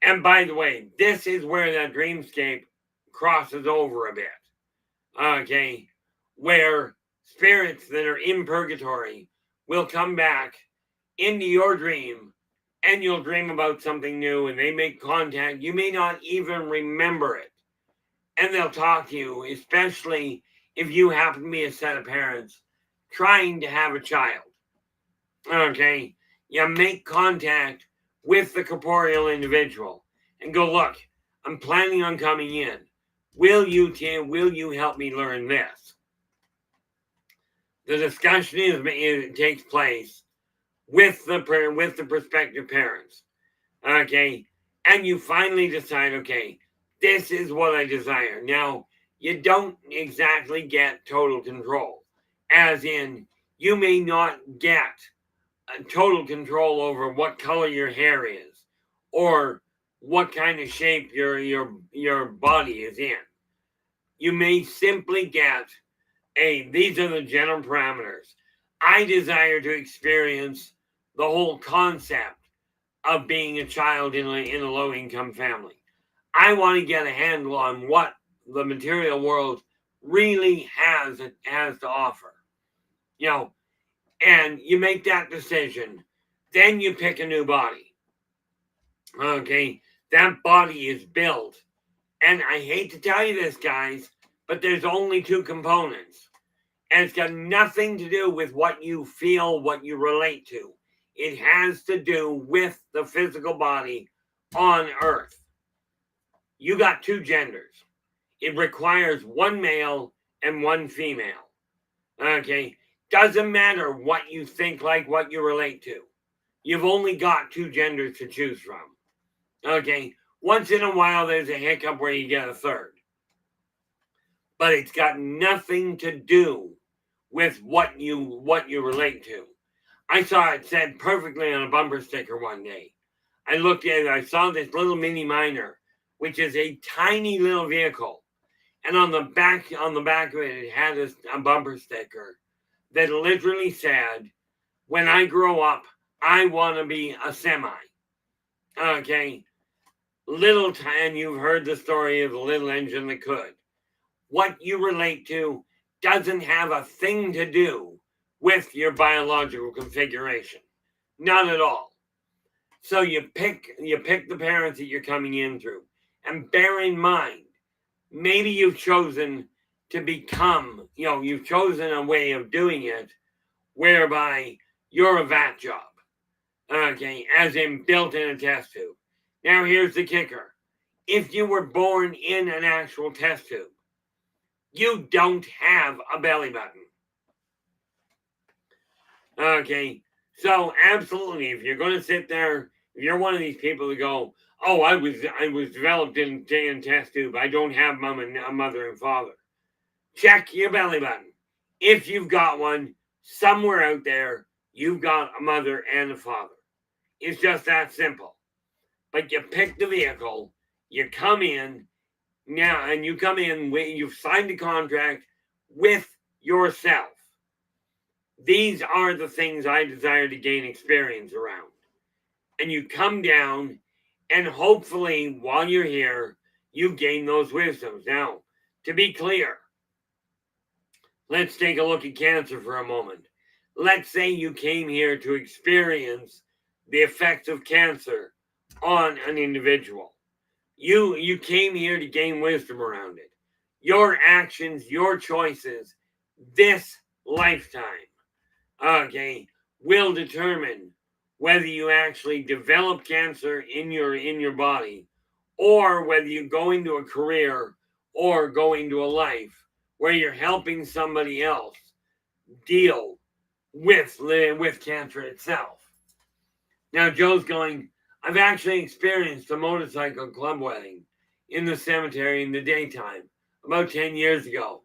And by the way, this is where that dreamscape crosses over a bit. Okay, where spirits that are in purgatory will come back into your dream, and you'll dream about something new, and they make contact. You may not even remember it, and they'll talk to you, especially if you happen to be a set of parents trying to have a child. Okay, you make contact with the corporeal individual and go, look, I'm planning on coming in. Will you help me learn this? The discussion it takes place with the prospective parents. Okay, and you finally decide, okay, this is what I desire. Now, you don't exactly get total control, as in you may not get total control over what color your hair is or what kind of shape your body is in. You may simply get these are the general parameters. I desire to experience the whole concept of being a child in a low-income family. I want to get a handle on what the material world really has to offer. You know, and you make that decision. Then you pick a new body. Okay, that body is built. And I hate to tell you this, guys, but there's only two components. And it's got nothing to do with what you feel, what you relate to. It has to do with the physical body on Earth. You got two genders. It requires one male and one female. Okay? Doesn't matter what you think like, what you relate to. You've only got two genders to choose from. Okay? Once in a while, there's a hiccup where you get a third. But it's got nothing to do with what you relate to. I saw it said perfectly on a bumper sticker one day. I looked at it, I saw this little mini miner, which is a tiny little vehicle. And on the back of it, it had a bumper sticker that literally said, when I grow up, I want to be a semi. Okay. And you've heard the story of the little engine that could. What you relate to doesn't have a thing to do with your biological configuration. None at all. So you pick the parents that you're coming in through. And bear in mind, maybe you've chosen to become, you've chosen a way of doing it whereby you're a vat job. Okay, as in built in a test tube. Now here's the kicker. If you were born in an actual test tube, you don't have a belly button. Okay, so absolutely, if you're going to sit there, if you're one of these people that go, oh, I was developed in test tube, I don't have a mother and father. Check your belly button. If you've got one, somewhere out there, you've got a mother and a father. It's just that simple. But you pick the vehicle, you come in, now, and you come in, you've signed a contract with yourself. these are the things I desire to gain experience around. And you come down, and hopefully, while you're here, you gain those wisdoms. Now, to be clear, let's take a look at cancer for a moment. Let's say you came here to experience the effects of cancer on an individual. You came here to gain wisdom around it. Your actions, your choices, this lifetime, okay, will determine whether you actually develop cancer in your body, or whether you go into a career or go into a life where you're helping somebody else deal with cancer itself. Now Joe's going, I've actually experienced a motorcycle club wedding in the cemetery in the daytime about 10 years ago.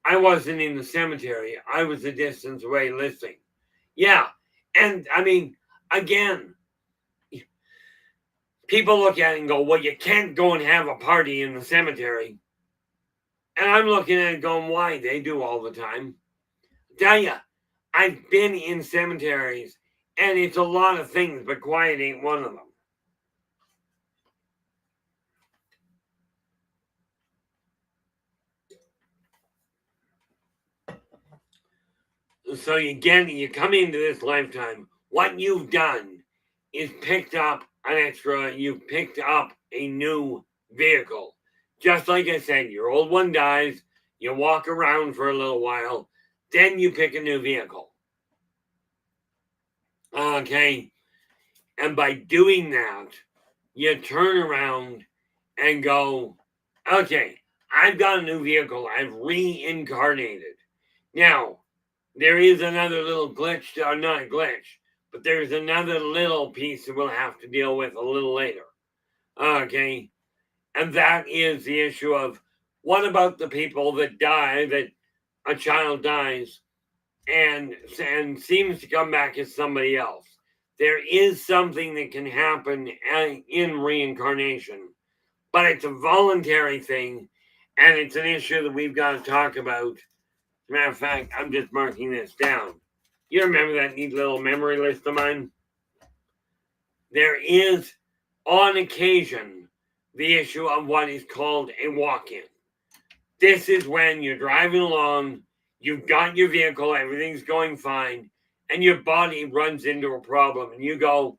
I wasn't in the cemetery. I was a distance away listening. Yeah. And I mean, again, people look at it and go, well, you can't go and have a party in the cemetery. And I'm looking at it going, why? They do all the time. I tell you, I've been in cemeteries, and it's a lot of things, but quiet ain't one of them. So you come into this lifetime, what you've done is you've picked up a new vehicle. Just like I said, your old one dies, you walk around for a little while, then you pick a new vehicle. Okay. And by doing that, you turn around and go, okay, I've got a new vehicle. I've reincarnated. Now, there is another little glitch, or not a glitch, but there's another little piece that we'll have to deal with a little later. Okay. And that is the issue of, what about the people that die, that a child dies and seems to come back as somebody else? There is something that can happen in reincarnation, but it's a voluntary thing, and it's an issue that we've got to talk about. As a matter of fact, I'm just marking this down. You remember that neat little memory list of mine? There is, on occasion, the issue of what is called a walk-in. This is when you're driving along, you've got your vehicle, everything's going fine, and your body runs into a problem, and you go,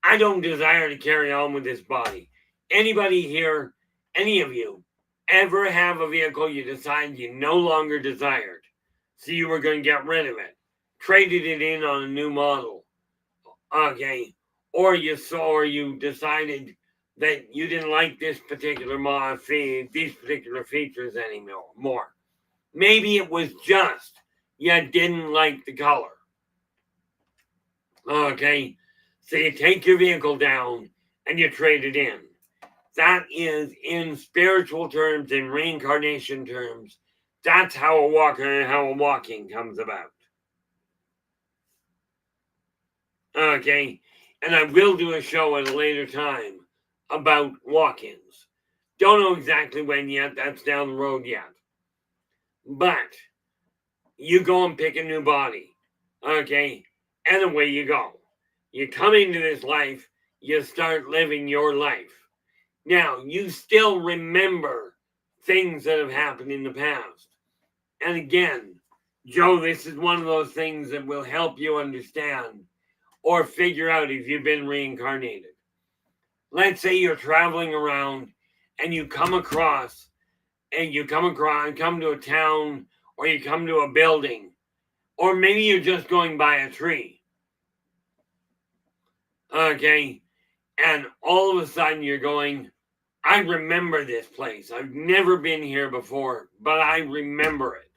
I don't desire to carry on with this body. Anybody here, any of you, ever have a vehicle you decide you no longer desired, so you were going to get rid of it, traded it in on a new model, okay, or you decided that you didn't like this particular these particular features anymore. Maybe it was just you didn't like the color. Okay, so you take your vehicle down and you trade it in. That is, in spiritual terms, in reincarnation terms, that's how a walking comes about. Okay, and I will do a show at a later time about walk-ins. Don't know exactly when yet, that's down the road yet. But you go and pick a new body, okay, and away you go. You come into this life, you start living your life. Now, you still remember things that have happened in the past. And again, Joe, this is one of those things that will help you understand or figure out if you've been reincarnated. Let's say you're traveling around and you come to a town, or you come to a building, or maybe you're just going by a tree. Okay, and all of a sudden you're going, I remember this place. I've never been here before, but I remember it.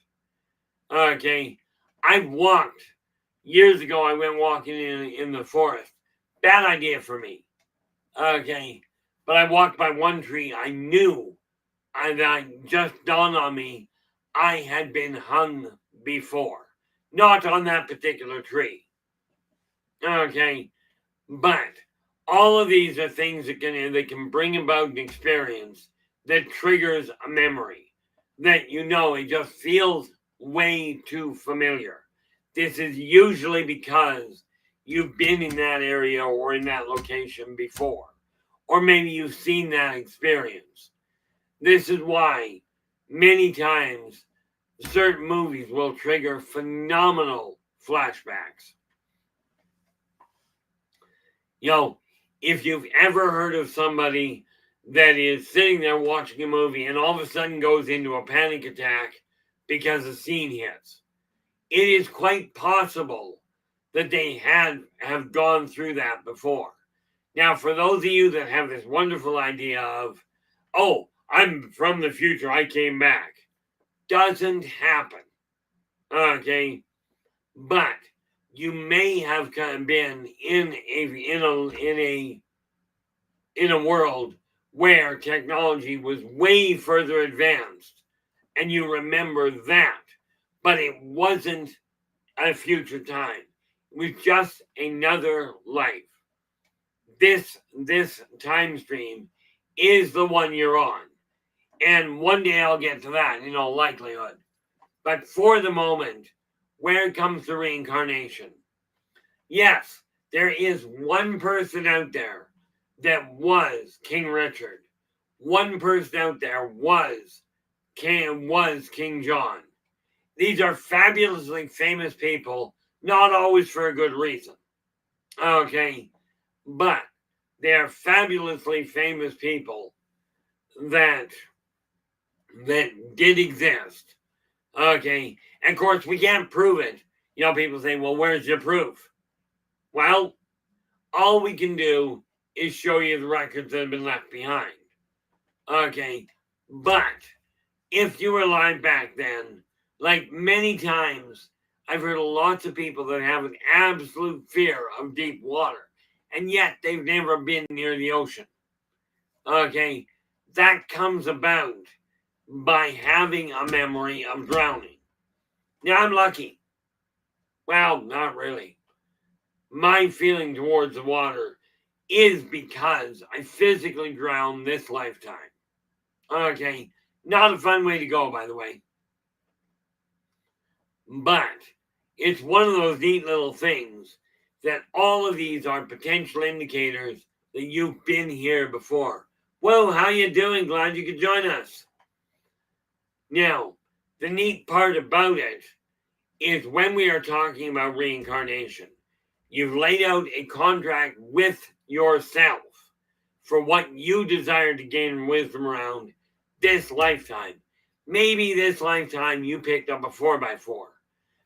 Okay, I walked years ago. I went walking in the forest. Bad idea for me. Okay, but I walked by one tree. I knew, and just dawned on me, I had been hung before. Not on that particular tree. Okay, but all of these are things that can bring about an experience that triggers a memory that it just feels way too familiar. This is usually because you've been in that area or in that location before, or maybe you've seen that experience. This is why many times certain movies will trigger phenomenal flashbacks. If you've ever heard of somebody that is sitting there watching a movie and all of a sudden goes into a panic attack because a scene hits, it is quite possible that they have gone through that before. Now, for those of you that have this wonderful idea of, oh, I'm from the future, I came back, doesn't happen. Okay, but you may have been in a world where technology was way further advanced, and you remember that, but it wasn't a future time. It was just another life. This time stream is the one you're on. And one day I'll get to that in all likelihood. But for the moment, where comes the reincarnation? Yes, there is one person out there that was King Richard. One person out there was King John. These are fabulously famous people, not always for a good reason. Okay, but they're fabulously famous people that did exist. Okay, and of course we can't prove it. People say, well, where's your proof? Well, all we can do is show you the records that have been left behind. Okay, but if you were alive back then, like many times, I've heard lots of people that have an absolute fear of deep water, and yet they've never been near the ocean. Okay, that comes about by having a memory of drowning. Now, I'm lucky. Well, not really. My feeling towards the water is because I physically drowned this lifetime. Okay, not a fun way to go, by the way. But it's one of those neat little things that all of these are potential indicators that you've been here before. Whoa, how you doing? Glad you could join us. Now, the neat part about it is when we are talking about reincarnation, you've laid out a contract with yourself for what you desire to gain wisdom around this lifetime. Maybe this lifetime you picked up a 4x4.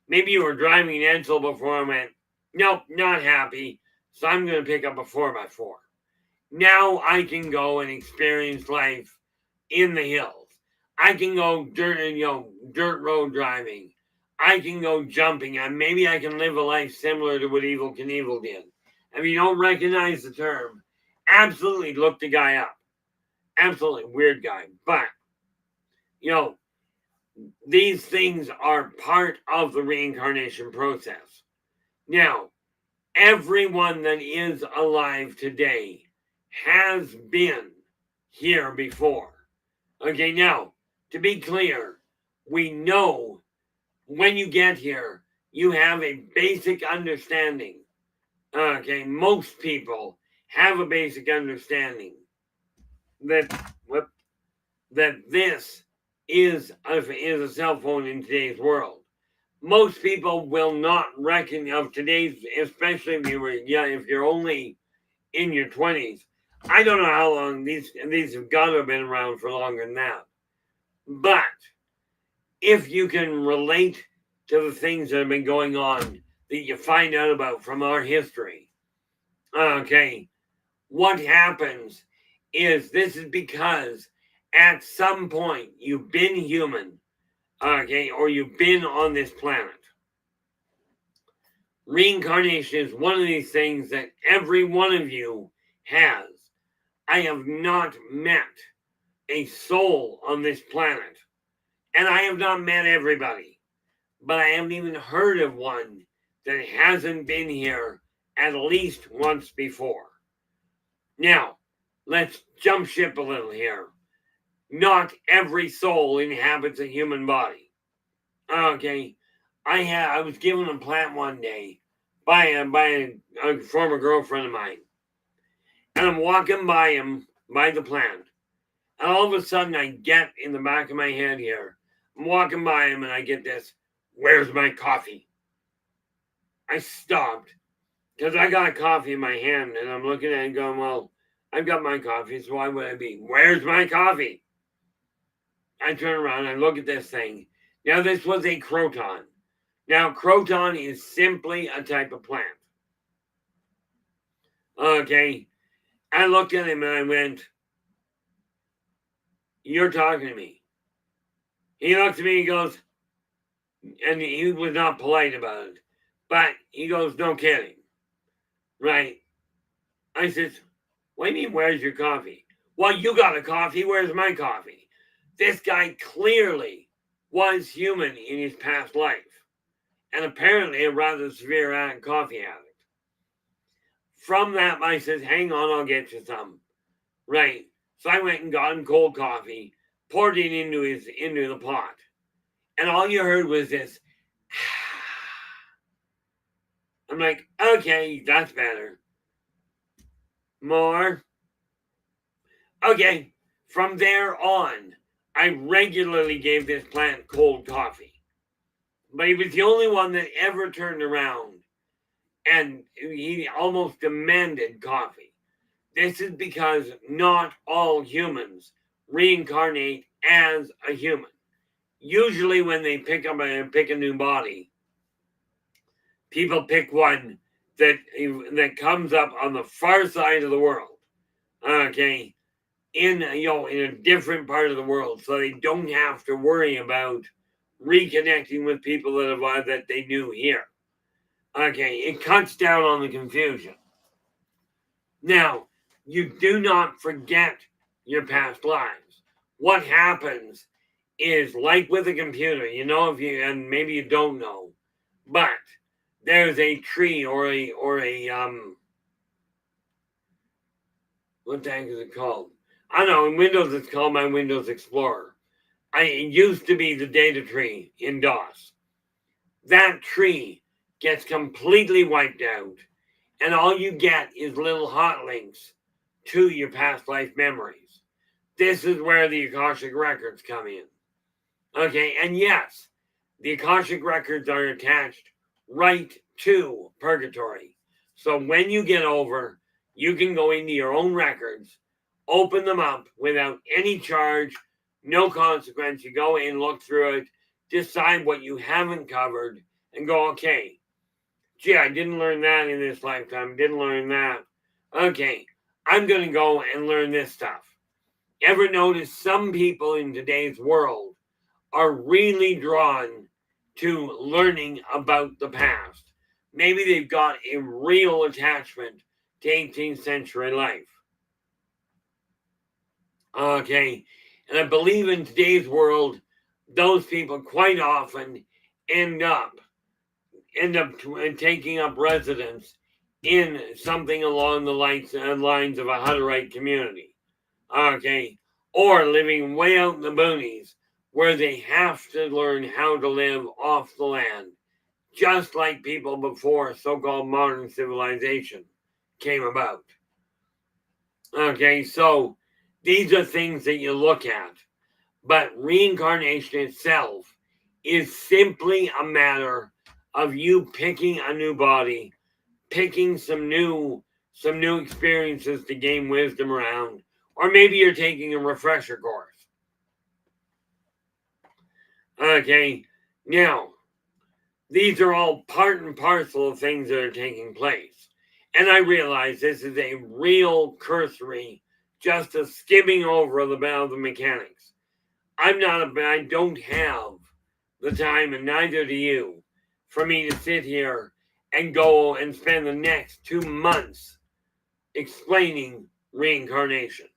Maybe you were driving an Edsel before and went, nope, not happy, so I'm going to pick up a 4x4. Now I can go and experience life in the hills. I can go dirt road driving. I can go jumping, and maybe I can live a life similar to what Evel Knievel did. If you don't recognize the term, absolutely look the guy up. Absolutely weird guy. But, these things are part of the reincarnation process. Now, everyone that is alive today has been here before. Okay, now, to be clear, we know when you get here, you have a basic understanding. Okay, most people have a basic understanding that this is a cell phone in today's world. Most people will not reckon of today's, especially if you're only in your 20s. I don't know how long these have got to have been around for longer than that. But if you can relate to the things that have been going on that you find out about from our history, okay, what happens is this is because at some point you've been human, okay, or you've been on this planet. Reincarnation is one of these things that every one of you has. I have not met a soul on this planet, and I have not met everybody, but I haven't even heard of one that hasn't been here at least once before. Now, let's jump ship a little here. Not every soul inhabits a human body. Okay, I was given a plant one day by a former girlfriend of mine, and I'm walking by the plant, and all of a sudden I get in the back of my head here. I'm walking by him, and I get this. Where's my coffee? I stopped because I got a coffee in my hand, and I'm looking at it and going, well, I've got my coffee, so why would I be? Where's my coffee? I turn around, I look at this thing. Now, this was a croton. Now, croton is simply a type of plant. Okay. I looked at him and I went, you're talking to me. He looked at me and goes, and he was not polite about it, but he goes, no kidding. Right. I said, what do you mean, where's your coffee? Well, you got a coffee, where's my coffee? This guy clearly was human in his past life, and apparently a rather severe coffee addict. From that, I said, hang on, I'll get you some. Right. So I went and got him cold coffee, poured it into the pot. And all you heard was this. I'm like, okay, that's better. More. Okay. From there on, I regularly gave this plant cold coffee. But he was the only one that ever turned around and he almost demanded coffee. This is because not all humans reincarnate as a human. Usually when they pick a new body, people pick one that comes up on the far side of the world. Okay. In a different part of the world, so they don't have to worry about reconnecting with people that they knew here. Okay, it cuts down on the confusion. Now, you do not forget your past lives. What happens is, like with a computer, and maybe you don't know, but there's a tree or a what the heck is it called? I don't know, in Windows it's called my Windows Explorer. It used to be the data tree in DOS. That tree gets completely wiped out, and all you get is little hot links to your past life memories. This is where the Akashic Records come in. Okay, and yes, the Akashic Records are attached right to Purgatory. So when you get over, you can go into your own records, open them up without any charge, no consequence. You go in, look through it, decide what you haven't covered, and go, okay, gee, I didn't learn that in this lifetime, didn't learn that. Okay, I'm going to go and learn this stuff. Ever notice some people in today's world are really drawn to learning about the past? Maybe they've got a real attachment to 18th century life. Okay, and I believe in today's world, those people quite often end up taking up residence in something along the lines of a Hutterite community. Okay, or living way out in the boonies where they have to learn how to live off the land, just like people before so-called modern civilization came about. Okay, so these are things that you look at, but reincarnation itself is simply a matter of you picking a new body, picking some new experiences to gain wisdom around, or maybe you're taking a refresher course. Okay, now, these are all part and parcel of things that are taking place. And I realize this is a real cursory, just a skimming over of the mechanics. I don't have the time, and neither do you, for me to sit here and go and spend the next 2 months explaining reincarnation.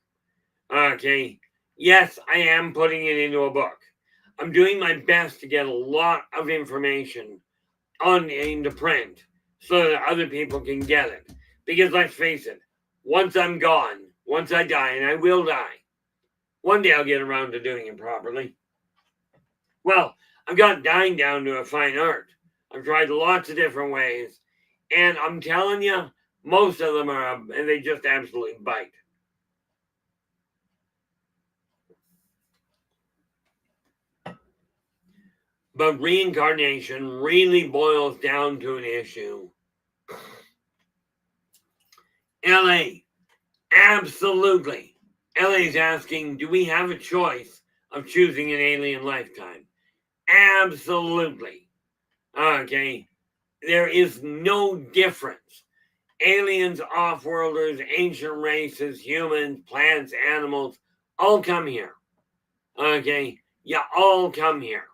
Okay, yes, I am putting it into a book. I'm doing my best to get a lot of information into print so that other people can get it. Because let's face it, once I'm gone, once I die, and I will die, one day I'll get around to doing it properly. Well, I've got dying down to a fine art. I've tried lots of different ways. And I'm telling you, most of them are, and they just absolutely bite. But reincarnation really boils down to an issue. LA, absolutely. LA is asking, do we have a choice of choosing an alien lifetime? Absolutely. Okay. There is no difference. Aliens, off-worlders, ancient races, humans, plants, animals, all come here. Okay. You all come here.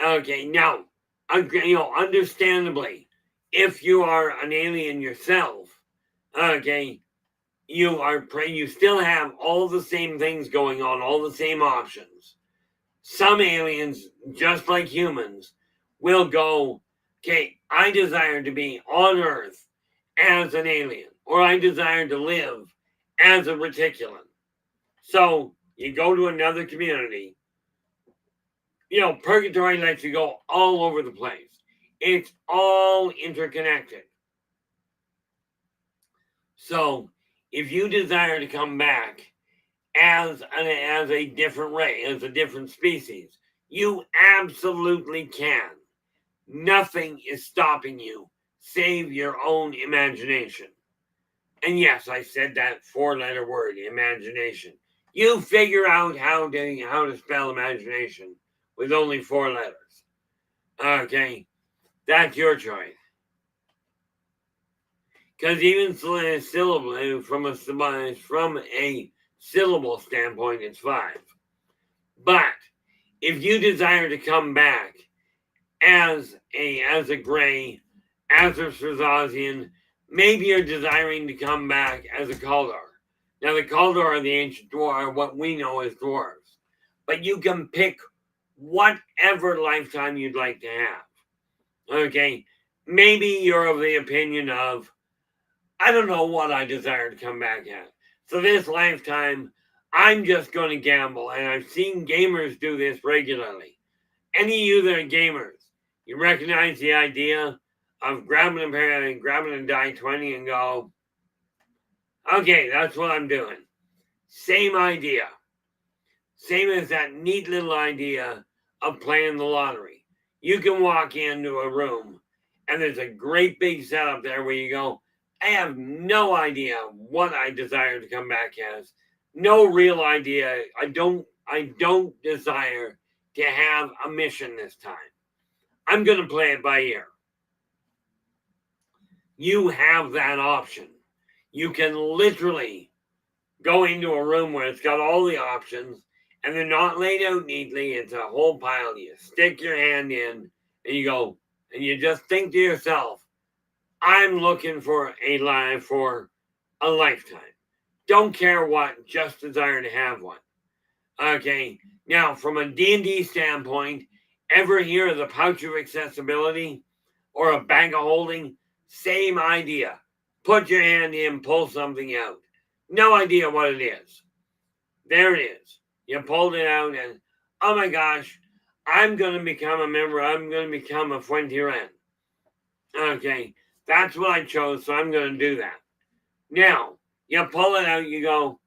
Okay. Now, understandably, if you are an alien yourself, okay, you still have all the same things going on, all the same options. Some aliens, just like humans, will go, okay, I desire to be on Earth as an alien, or I desire to live as a reticulan. So you go to another community. Purgatory lets you go all over the place. It's all interconnected. So if you desire to come back as a different race, as a different species, you absolutely can. Nothing is stopping you, save your own imagination. And yes, I said that four-letter word, imagination. You figure out how to spell imagination with only 4 letters. Okay, that's your choice. Because even syllable from a syllable standpoint, it's 5. But if you desire to come back as a gray, as a Srazazian, maybe you're desiring to come back as a Kaldar. Now, the Kaldar are the ancient dwarves, are what we know as dwarves. But you can pick whatever lifetime you'd like to have. Okay? Maybe you're of the opinion of, I don't know what I desire to come back at. So this lifetime, I'm just going to gamble. And I've seen gamers do this regularly. Any of you that are gamers, you recognize the idea of grabbing a die 20 and go, okay, that's what I'm doing. Same idea. Same as that neat little idea of playing the lottery. You can walk into a room and there's a great big setup there where you go, I have no idea what I desire to come back as. No real idea. I don't desire to have a mission this time. I'm going to play it by ear. You have that option. You can literally go into a room where it's got all the options and they're not laid out neatly. It's a whole pile. You stick your hand in and you go, and you just think to yourself, I'm looking for a lifetime. Don't care what, just desire to have one. Okay, now from a D&D standpoint, ever hear of the pouch of accessibility or a bag of holding? Same idea. Put your hand in, pull something out. No idea what it is. There it is. You pulled it out and, oh my gosh, I'm going to become a member. I'm going to become a Fuentiran. Okay, that's what I chose, so I'm going to do that. Now, you pull it out, you go,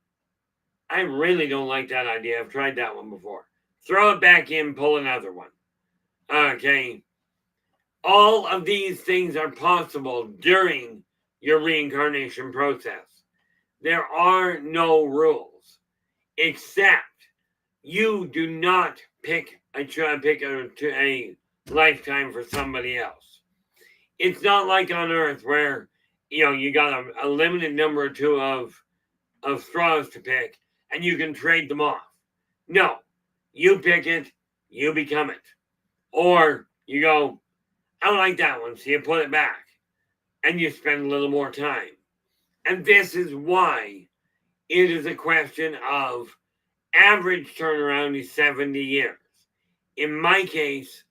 I really don't like that idea. I've tried that one before. Throw it back in, pull another one. Okay. All of these things are possible during your reincarnation process. There are no rules, except you do not pick a lifetime for somebody else. It's not like on Earth where you got a limited number or two of straws to pick and you can trade them off. No, you pick it, you become it. Or you go, I don't like that one, so you put it back and you spend a little more time. And this is why it is a question of average turnaround is 70 years. In my case,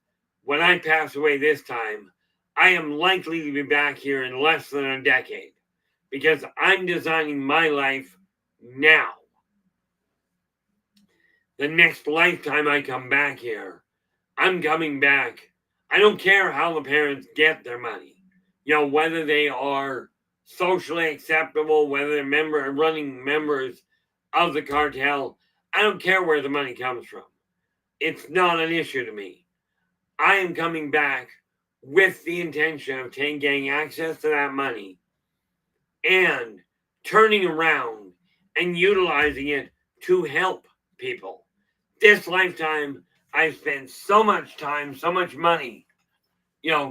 when I pass away this time, I am likely to be back here in less than a decade because I'm designing my life now. The next lifetime I come back here, I'm coming back I don't care how the parents get their money. Whether they are socially acceptable, whether they're running members of the cartel. I don't care where the money comes from. It's not an issue to me. I am coming back with the intention of getting access to that money and turning around and utilizing it to help people. This lifetime, I spent so much time, so much money,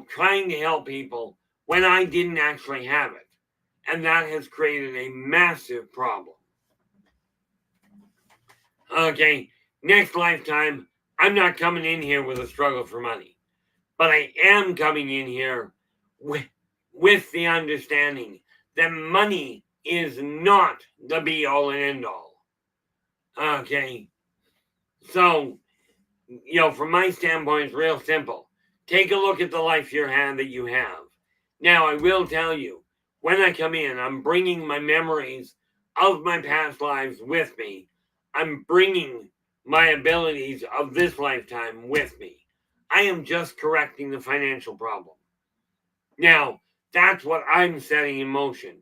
trying to help people when I didn't actually have it. And that has created a massive problem. Okay, next lifetime, I'm not coming in here with a struggle for money, but I am coming in here with the understanding that money is not the be all and end all. Okay, so, from my standpoint, it's real simple. Take a look at the life that you have. Now, I will tell you, when I come in, I'm bringing my memories of my past lives with me. I'm bringing my abilities of this lifetime with me. I am just correcting the financial problem. Now, that's what I'm setting in motion.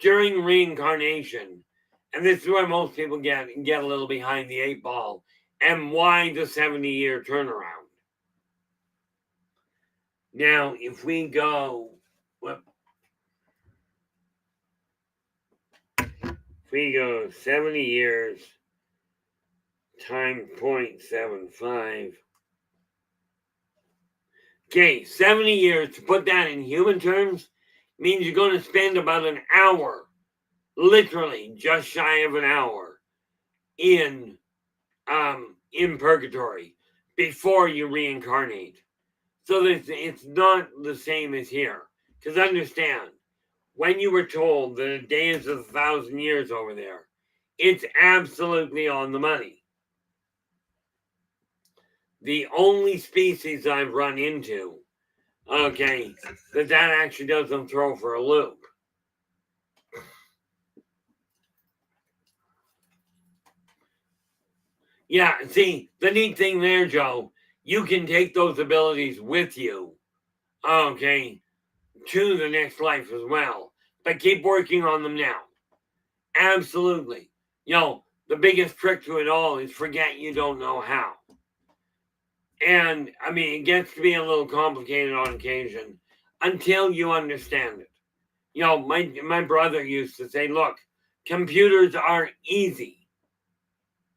During reincarnation, and this is where most people get a little behind the 8 ball, and why the 70-year turnaround. Now, if we go 70 years times 0.75. Okay, 70 years, to put that in human terms, means you're going to spend about an hour, literally just shy of an hour, in purgatory before you reincarnate. So it's not the same as here. Because understand, when you were told that a day is 1,000 years over there, it's absolutely on the money. The only species I've run into, that actually doesn't throw for a loop. Yeah, see, the neat thing there, Joe, you can take those abilities with you, to the next life as well. But keep working on them now. Absolutely. The biggest trick to it all is forget you don't know how. And, it gets to be a little complicated on occasion until you understand it. My brother used to say, look, computers are easy.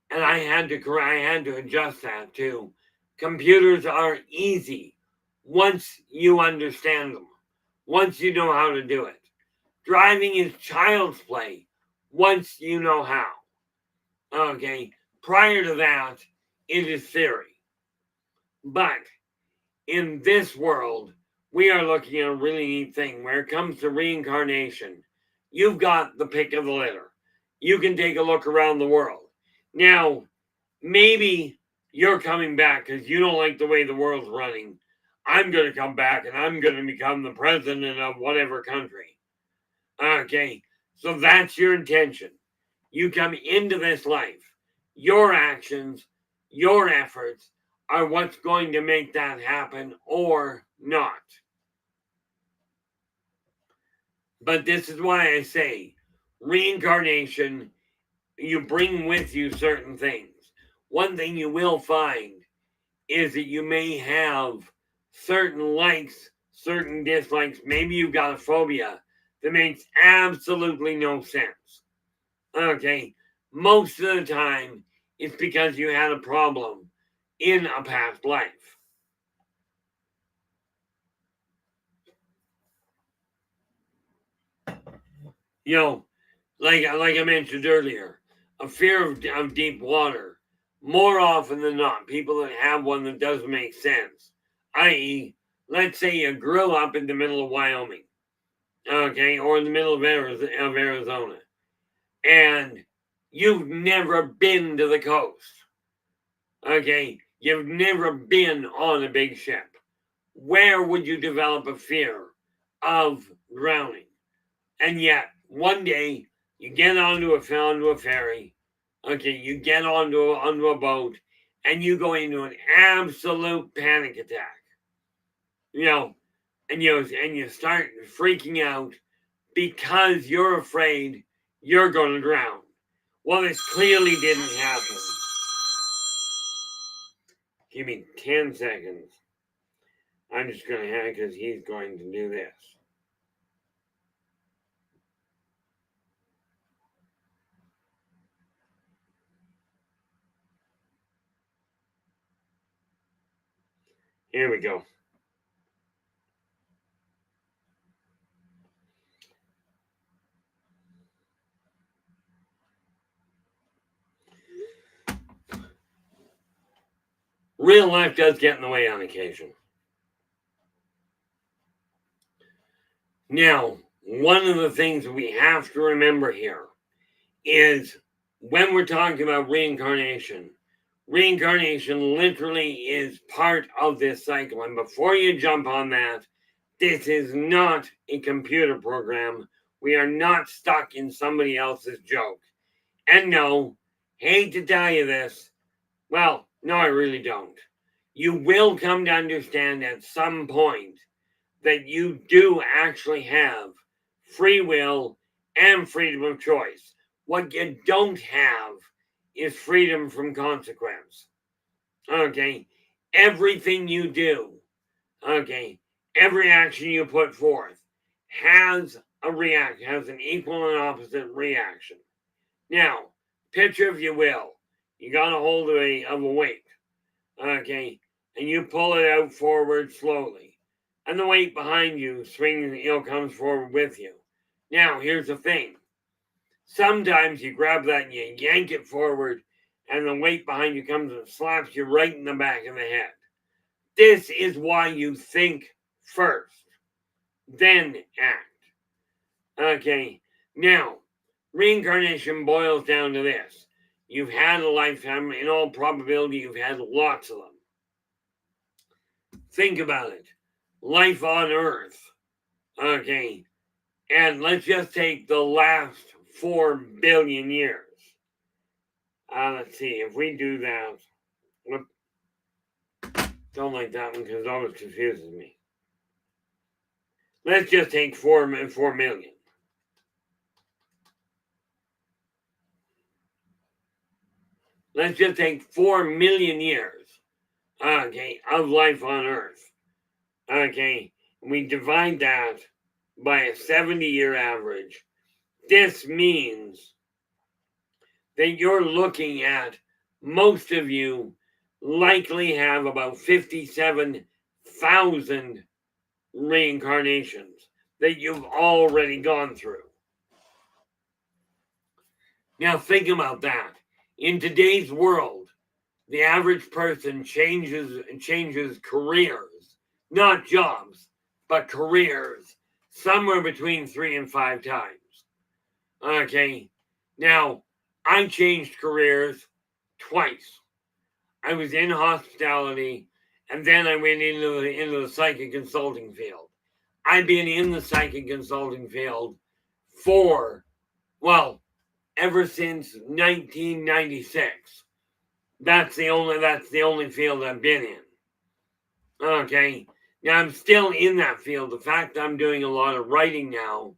And I had to adjust that too. Computers are easy once you understand them, once you know how to do it. Driving is child's play once you know how. Okay, prior to that, it is theory. But in this world, we are looking at a really neat thing where it comes to reincarnation. You've got the pick of the litter. You can take a look around the world. Now, maybe you're coming back because you don't like the way the world's running. I'm going to come back and I'm going to become the president of whatever country. Okay, so that's your intention. You come into this life. Your actions, your efforts are what's going to make that happen or not. But this is why I say reincarnation, you bring with you certain things. One thing you will find is that you may have certain likes, certain dislikes. Maybe you've got a phobia that makes absolutely no sense. Okay, most of the time it's because you had a problem in a past life. Like I mentioned earlier, a fear of deep water. More often than not, people that have one that doesn't make sense, i.e., let's say you grew up in the middle of Wyoming, or in the middle of Arizona, and you've never been to the coast, you've never been on a big ship. Where would you develop a fear of drowning? And yet, one day, you get onto a ferry, you get onto a boat, and you go into an absolute panic attack. and you start freaking out because you're afraid you're going to drown. Well, this clearly didn't happen. Give me 10 seconds. I'm just going to have because he's going to do this. Here we go. Real life does get in the way on occasion. Now, one of the things we have to remember here is when we're talking about reincarnation literally is part of this cycle. And before you jump on that, this is not a computer program. We are not stuck in somebody else's joke. And no, hate to tell you this. Well, no, I really don't. You will come to understand at some point that you do actually have free will and freedom of choice. What you don't have is freedom from consequence. Okay? Everything you do, okay, every action you put forth has has an equal and opposite reaction. Now, picture, if you will, you got a hold of a weight, okay, and you pull it out forward slowly, and the weight behind you swings, comes forward with you. Now, here's the thing. Sometimes you grab that and you yank it forward, and the weight behind you comes and slaps you right in the back of the head. This is why you think first, then act. Okay, now, reincarnation boils down to this. You've had a lifetime, in all probability, you've had lots of them. Think about it. Life on Earth. Okay, and let's just take the last 4 billion years. Let's see, if we do that. Don't like that one because it always confuses me. Let's just take 4 million. Let's just take 4 million years, okay, of life on Earth. Okay, we divide that by a 70-year average. This means that you're looking at, most of you likely have about 57,000 reincarnations that you've already gone through. Now think about that. In today's world, the average person changes careers, not jobs, but careers, somewhere between 3 and 5 times. Okay, now I changed careers twice. I was in hospitality, and then I went into the psychic consulting field. I've been in the psychic consulting field for, well, ever since 1996. That's the only field I've been in. Okay. Now I'm still in that field. The fact I'm doing a lot of writing now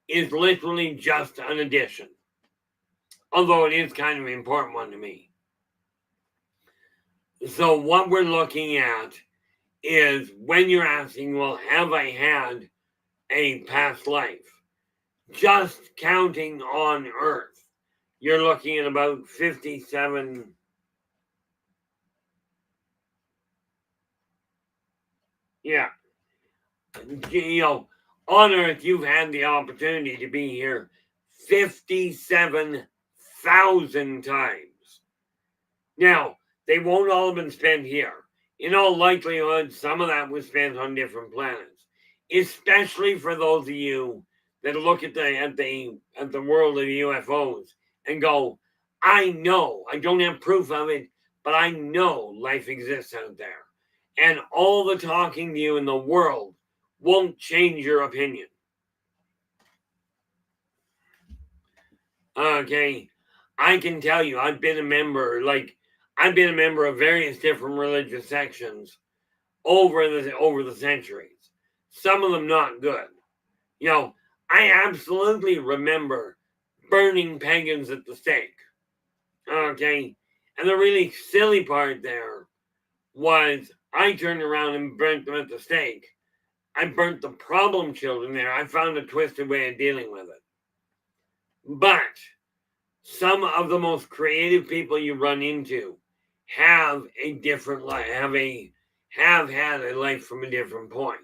is literally just an addition. Although it is kind of an important one to me. So what we're looking at is when you're asking, well, have I had a past life? Just counting on Earth, you're looking at about 57. Yeah. On Earth, you've had the opportunity to be here 57,000 times. Now, they won't all have been spent here. In all likelihood, some of that was spent on different planets. Especially for those of you that look at the world of UFOs and go, I know, I don't have proof of it, but I know life exists out there. And all the talking to you in the world won't change your opinion. Okay, I can tell you, I've been a member of various different religious sections. over the centuries. Some of them not good. I absolutely remember burning pagans at the stake. Okay. And the really silly part there was I turned around and burnt them at the stake. I burnt the problem children there. I found a twisted way of dealing with it. But some of the most creative people you run into have a different life, have had a life from a different point.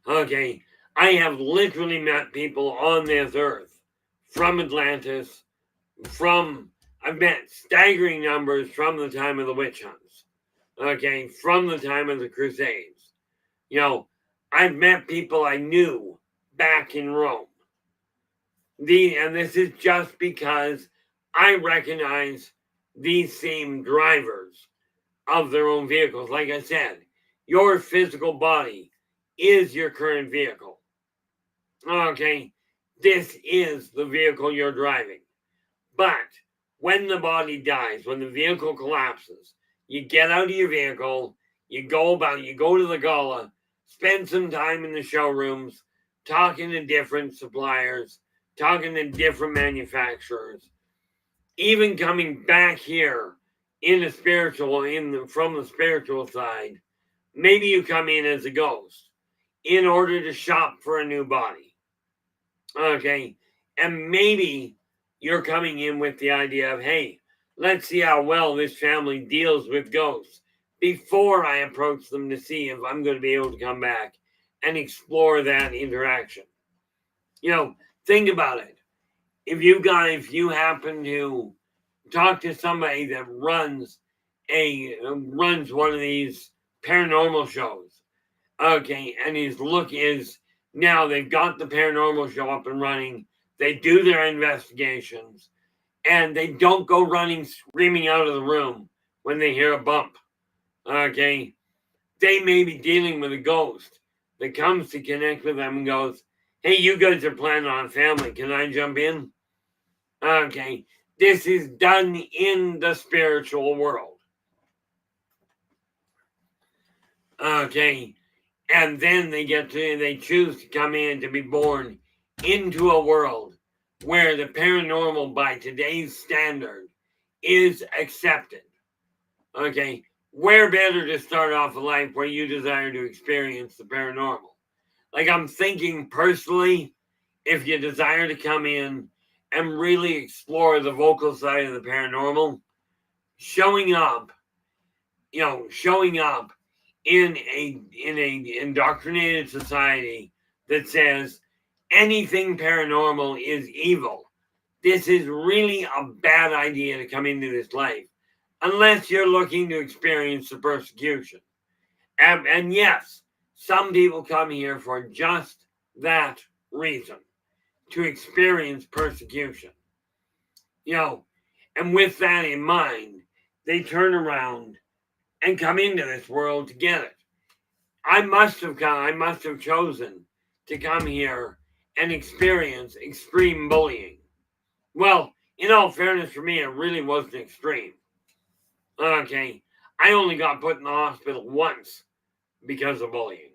Okay, I have literally met people on this earth from Atlantis, I've met staggering numbers from the time of the witch hunts. Okay, from the time of the Crusades. I've met people I knew back in Rome. And this is just because I recognize these same drivers of their own vehicles. Like I said, your physical body is your current vehicle. Okay, this is the vehicle you're driving. But when the body dies, when the vehicle collapses, you get out of your vehicle, you go to the gala, spend some time in the showrooms, talking to different suppliers, talking to different manufacturers, even coming back here from the spiritual side. Maybe you come in as a ghost in order to shop for a new body. Okay. And maybe you're coming in with the idea of, hey, let's see how well this family deals with ghosts before I approach them to see if I'm going to be able to come back and explore that interaction. Think about it. If you happen to talk to somebody that runs one of these paranormal shows, okay, and his look is now they've got the paranormal show up and running. They do their investigations, and they don't go running screaming out of the room when they hear a bump. Okay, they may be dealing with a ghost that comes to connect with them and goes, "Hey, you guys are planning on a family. Can I jump in?" Okay, this is done in the spiritual world. Okay, and then they choose to come in to be born into a world where the paranormal by today's standard is accepted. Okay, where better to start off a life where you desire to experience the paranormal? Like, I'm thinking personally, if you desire to come in and really explore the vocal side of the paranormal, showing up in a indoctrinated society that says anything paranormal is evil. This is really a bad idea to come into this life unless you're looking to experience the persecution. And yes, some people come here for just that reason, to experience persecution. And with that in mind, they turn around and come into this world to get it. I must have chosen to come here and experience extreme bullying. Well, in all fairness, for me, it really wasn't extreme. Okay, I only got put in the hospital once because of bullying.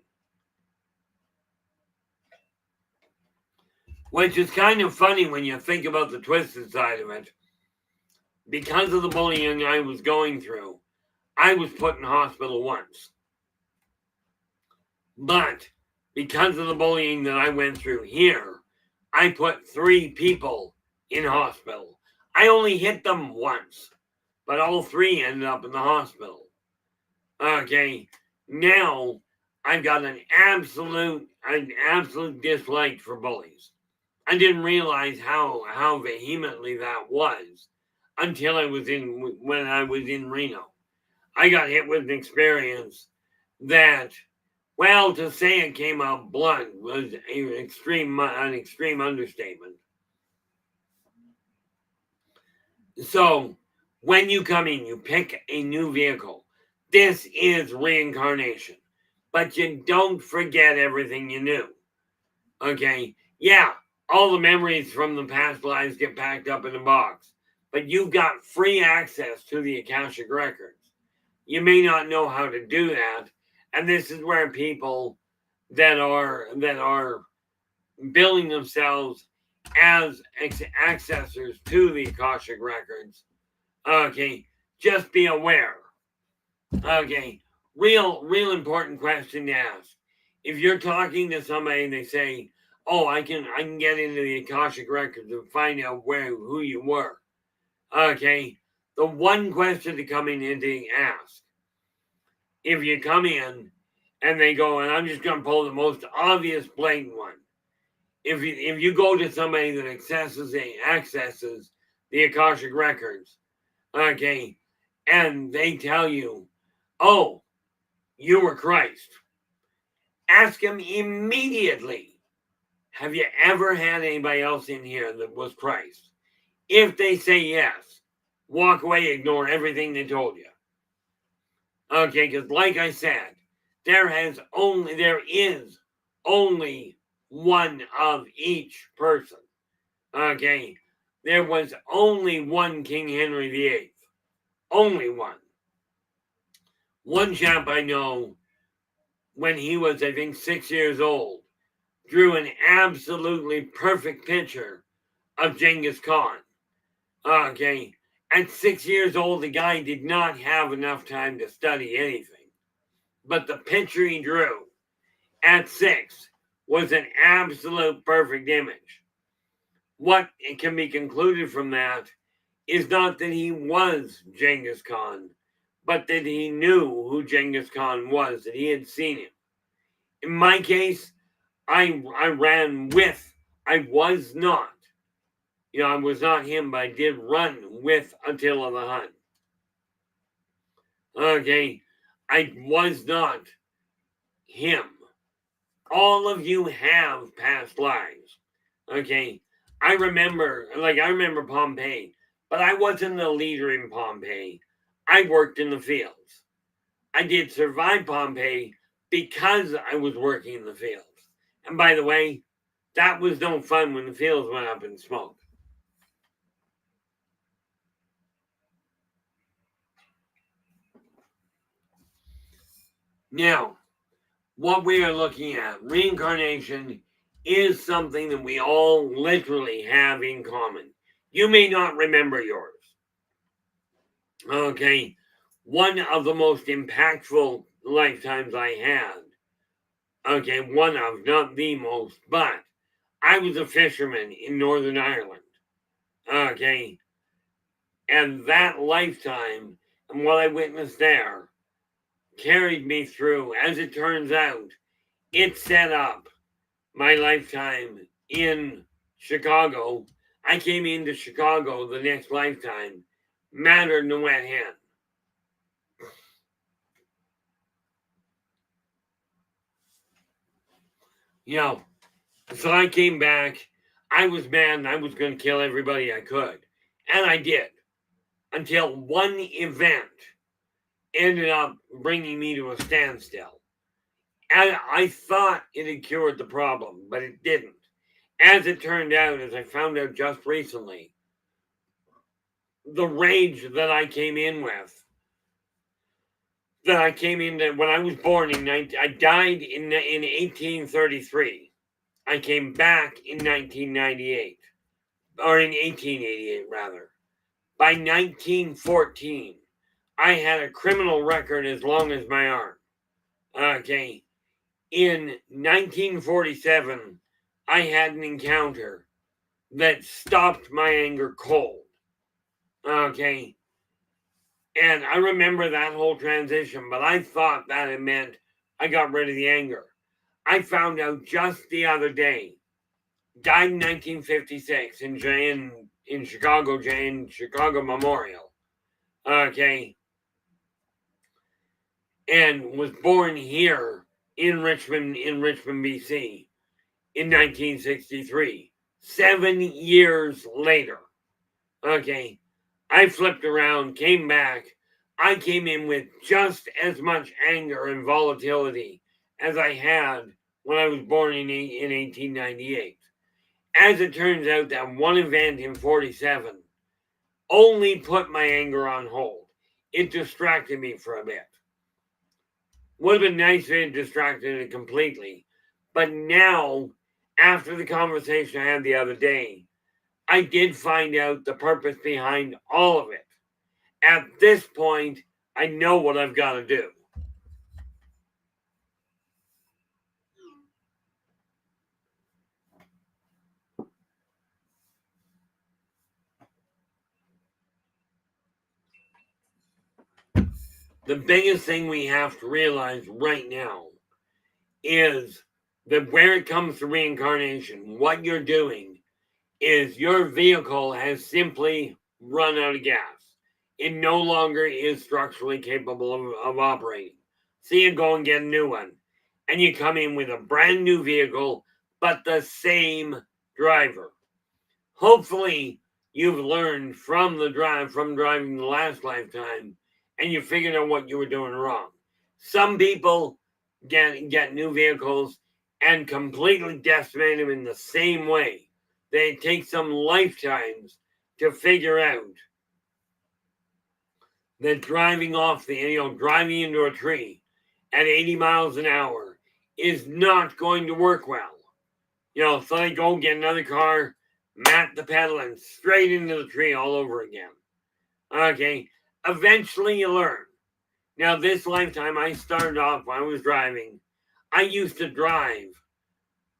Which is kind of funny when you think about the twisted side of it. Because of the bullying I was going through, I was put in hospital once. But because of the bullying that I went through here, I put 3 people in hospital. I only hit them once, but all 3 ended up in the hospital. Okay, now I've got an absolute dislike for bullies. I didn't realize how vehemently that was until when I was in Reno. I got hit with an experience that, well, to say it came out blunt was an extreme understatement. So when you come in, you pick a new vehicle. This is reincarnation, but you don't forget everything you knew. Okay, yeah, all the memories from the past lives get packed up in a box, but you've got free access to the Akashic Records. You may not know how to do that, and this is where people that are billing themselves as accessors to the Akashic Records, okay, just be aware. Okay, real important question to ask. If you're talking to somebody and they say, "Oh, I can get into the Akashic Records and find out who you were," okay, the one question to come in and to ask, if you come in and they go, and I'm just gonna pull the most obvious blatant one. If you go to somebody that accesses the Akashic Records, okay, and they tell you, "Oh, you were Christ," ask them immediately, "Have you ever had anybody else in here that was Christ?" If they say yes, walk away, ignore everything they told you. Okay, because like I said, there is only one of each person. Okay, there was only one King Henry VIII. Only one. One chap I know, when he was, I think, 6 years old, drew an absolutely perfect picture of Genghis Khan. Okay, at 6 years old, the guy did not have enough time to study anything. But the picture he drew at 6 was an absolute perfect image. What can be concluded from that is not that he was Genghis Khan, but that he knew who Genghis Khan was, that he had seen him. In my case, I was not, I was not him, but I did run with Attila the Hun. Okay, I was not him. All of you have past lives. Okay, I remember Pompeii, but I wasn't the leader in Pompeii. I worked in the fields. I did survive Pompeii because I was working in the fields. And by the way, that was no fun when the fields went up in smoke. Now, what we are looking at, reincarnation, is something that we all literally have in common. You may not remember yours. Okay, one of the most impactful lifetimes I had, okay, one of, not the most, but I was a fisherman in Northern Ireland. Okay, and that lifetime and what I witnessed there carried me through. As it turns out, it set up my lifetime in Chicago. I came into Chicago the next lifetime, mattered in a wet hen. So I came back. I was mad and I was going to kill everybody I could. And I did. Until one event ended up bringing me to a standstill. And I thought it had cured the problem, but it didn't. As it turned out, as I found out just recently, the rage that I came in with, that I came into when I was born I died in 1833. I came back in 1998, or in 1888 rather. By 1914, I had a criminal record as long as my arm. Okay. In 1947, I had an encounter that stopped my anger cold. Okay. And I remember that whole transition, but I thought that it meant I got rid of the anger. I found out just the other day, died in 1956 in Chicago, in Chicago Memorial. Okay. And was born here in Richmond, BC in 1963. 7 years later. Okay. I flipped around, came back. I came in with just as much anger and volatility as I had when I was born in 1898. As it turns out, that one event in 47 only put my anger on hold. It distracted me for a bit. Would have been nice if it distracted it completely. But now, after the conversation I had the other day, I did find out the purpose behind all of it. At this point, I know what I've got to do. The biggest thing we have to realize right now is that where it comes to reincarnation, what you're doing is your vehicle has simply run out of gas. It no longer is structurally capable of operating. So you go and get a new one. And you come in with a brand new vehicle, but the same driver. Hopefully, you've learned from driving the last lifetime, and you figured out what you were doing wrong. Some people get new vehicles and completely decimate them in the same way. They take some lifetimes to figure out that driving into a tree at 80 miles an hour is not going to work well. So they go get another car, mat the pedal, and straight into the tree all over again. Okay, eventually you learn. Now, this lifetime, I started off when I was driving. I used to drive.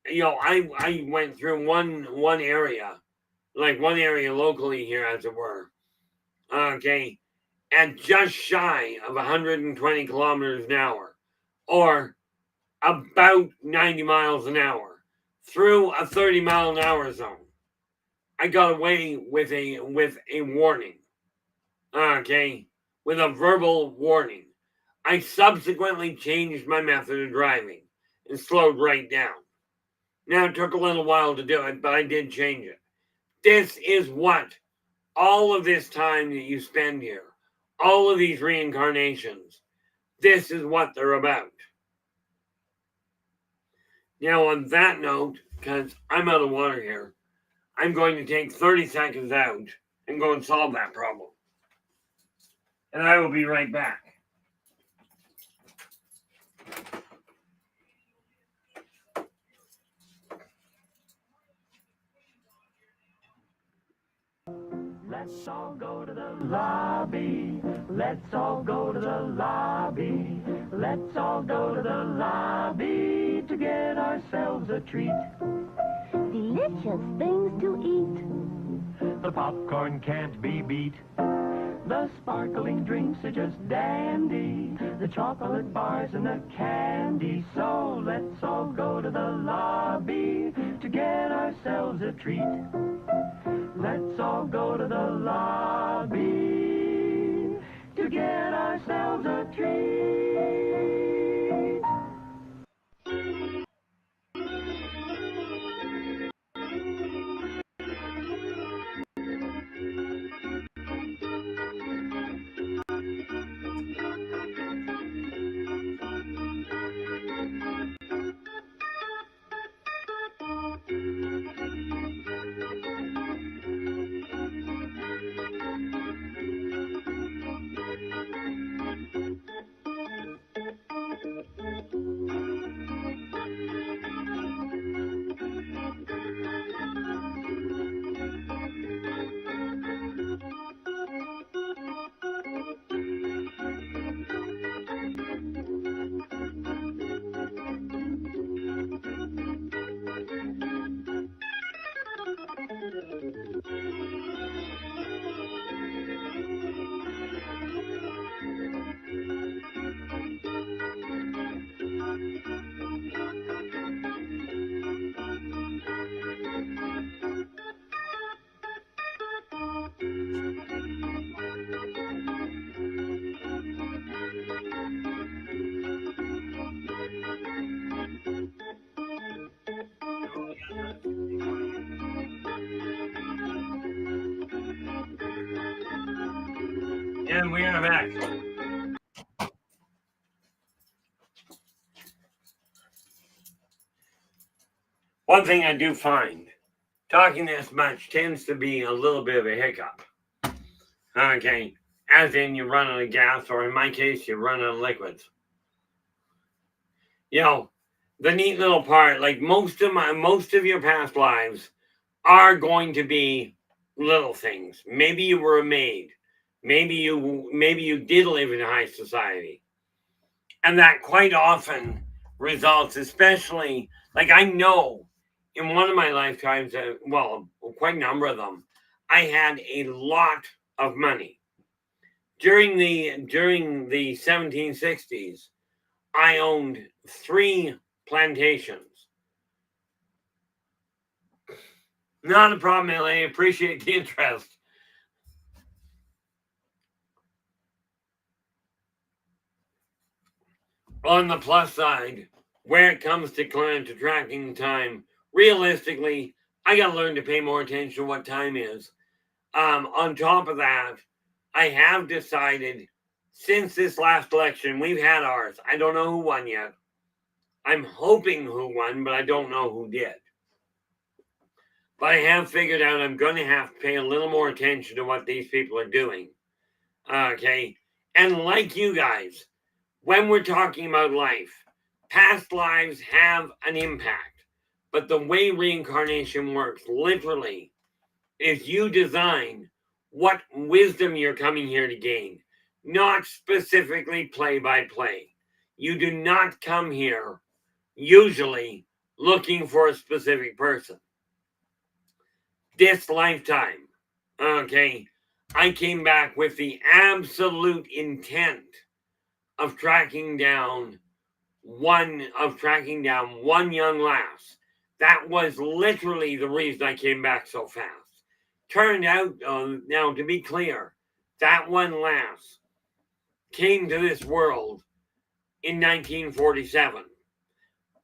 I went through one area, like one area locally here, as it were. Okay, at just shy of 120 kilometers an hour, or about 90 miles an hour, through a 30-mile-an-hour zone. I got away with a warning. Okay, with a verbal warning. I subsequently changed my method of driving and slowed right down. Now, it took a little while to do it, but I did change it. This is what all of this time that you spend here, all of these reincarnations, this is what they're about. Now, on that note, because I'm out of water here, I'm going to take 30 seconds out and go and solve that problem. And I will be right back. Let's all go to the lobby. Let's all go to the lobby. Let's all go to the lobby to get ourselves a treat. Delicious things to eat. The popcorn can't be beat. The sparkling drinks are just dandy. The chocolate bars and the candy. So let's all go to the lobby to get ourselves a treat. Let's all go to the lobby to get ourselves a treat. And we are back. One thing I do find, talking this much tends to be a little bit of a hiccup. Okay, as in you run out of gas, or in my case, you run out of liquids. You know, the neat little part, like most of your past lives are going to be little things. Maybe you were a maid. Maybe you did live in high society. And that quite often results, especially like I know in one of my lifetimes, well, quite a number of them, I had a lot of money. During the 1760s, I owned 3 plantations. Not a problem, LA. Appreciate the interest. On the plus side, where it comes to tracking time, realistically, I gotta learn to pay more attention to what time is. On top of that, I have decided since this last election, we've had ours. I don't know who won yet. I'm hoping who won, but I don't know who did. But I have figured out I'm going to have to pay a little more attention to what these people are doing. Okay. And like you guys, when we're talking about life, past lives have an impact. But the way reincarnation works, literally, is you design what wisdom you're coming here to gain, not specifically play by play. You do not come here usually looking for a specific person. This lifetime, okay, I came back with the absolute intent of tracking down one young lass. That was literally the reason I came back so fast. Turned out, now to be clear, that one lass came to this world in 1947.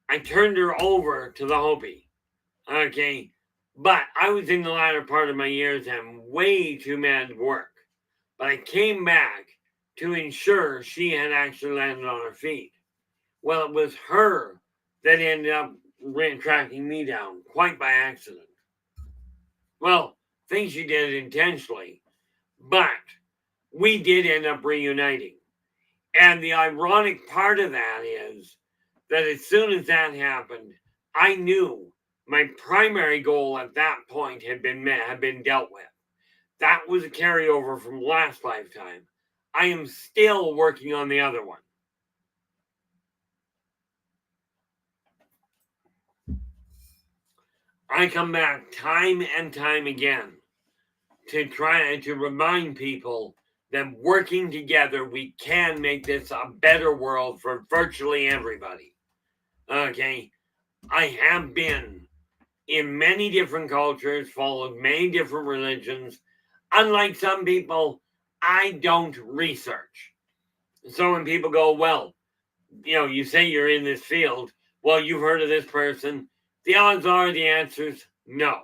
I turned her over to the Hopi. Okay, but I was in the latter part of my years and way too mad to work. But I came back to ensure she had actually landed on her feet. Well, it was her that ended up tracking me down, quite by accident. Well, I think she did it intentionally, but we did end up reuniting. And the ironic part of that is that as soon as that happened, I knew my primary goal at that point had been met, had been dealt with. That was a carryover from last lifetime. I am still working on the other one. I come back time and time again to try to remind people that working together, we can make this a better world for virtually everybody. Okay, I have been in many different cultures, followed many different religions. Unlike some people, I don't research. So when people go, well, you say you're in this field, well, you've heard of this person. The odds are the answer's no.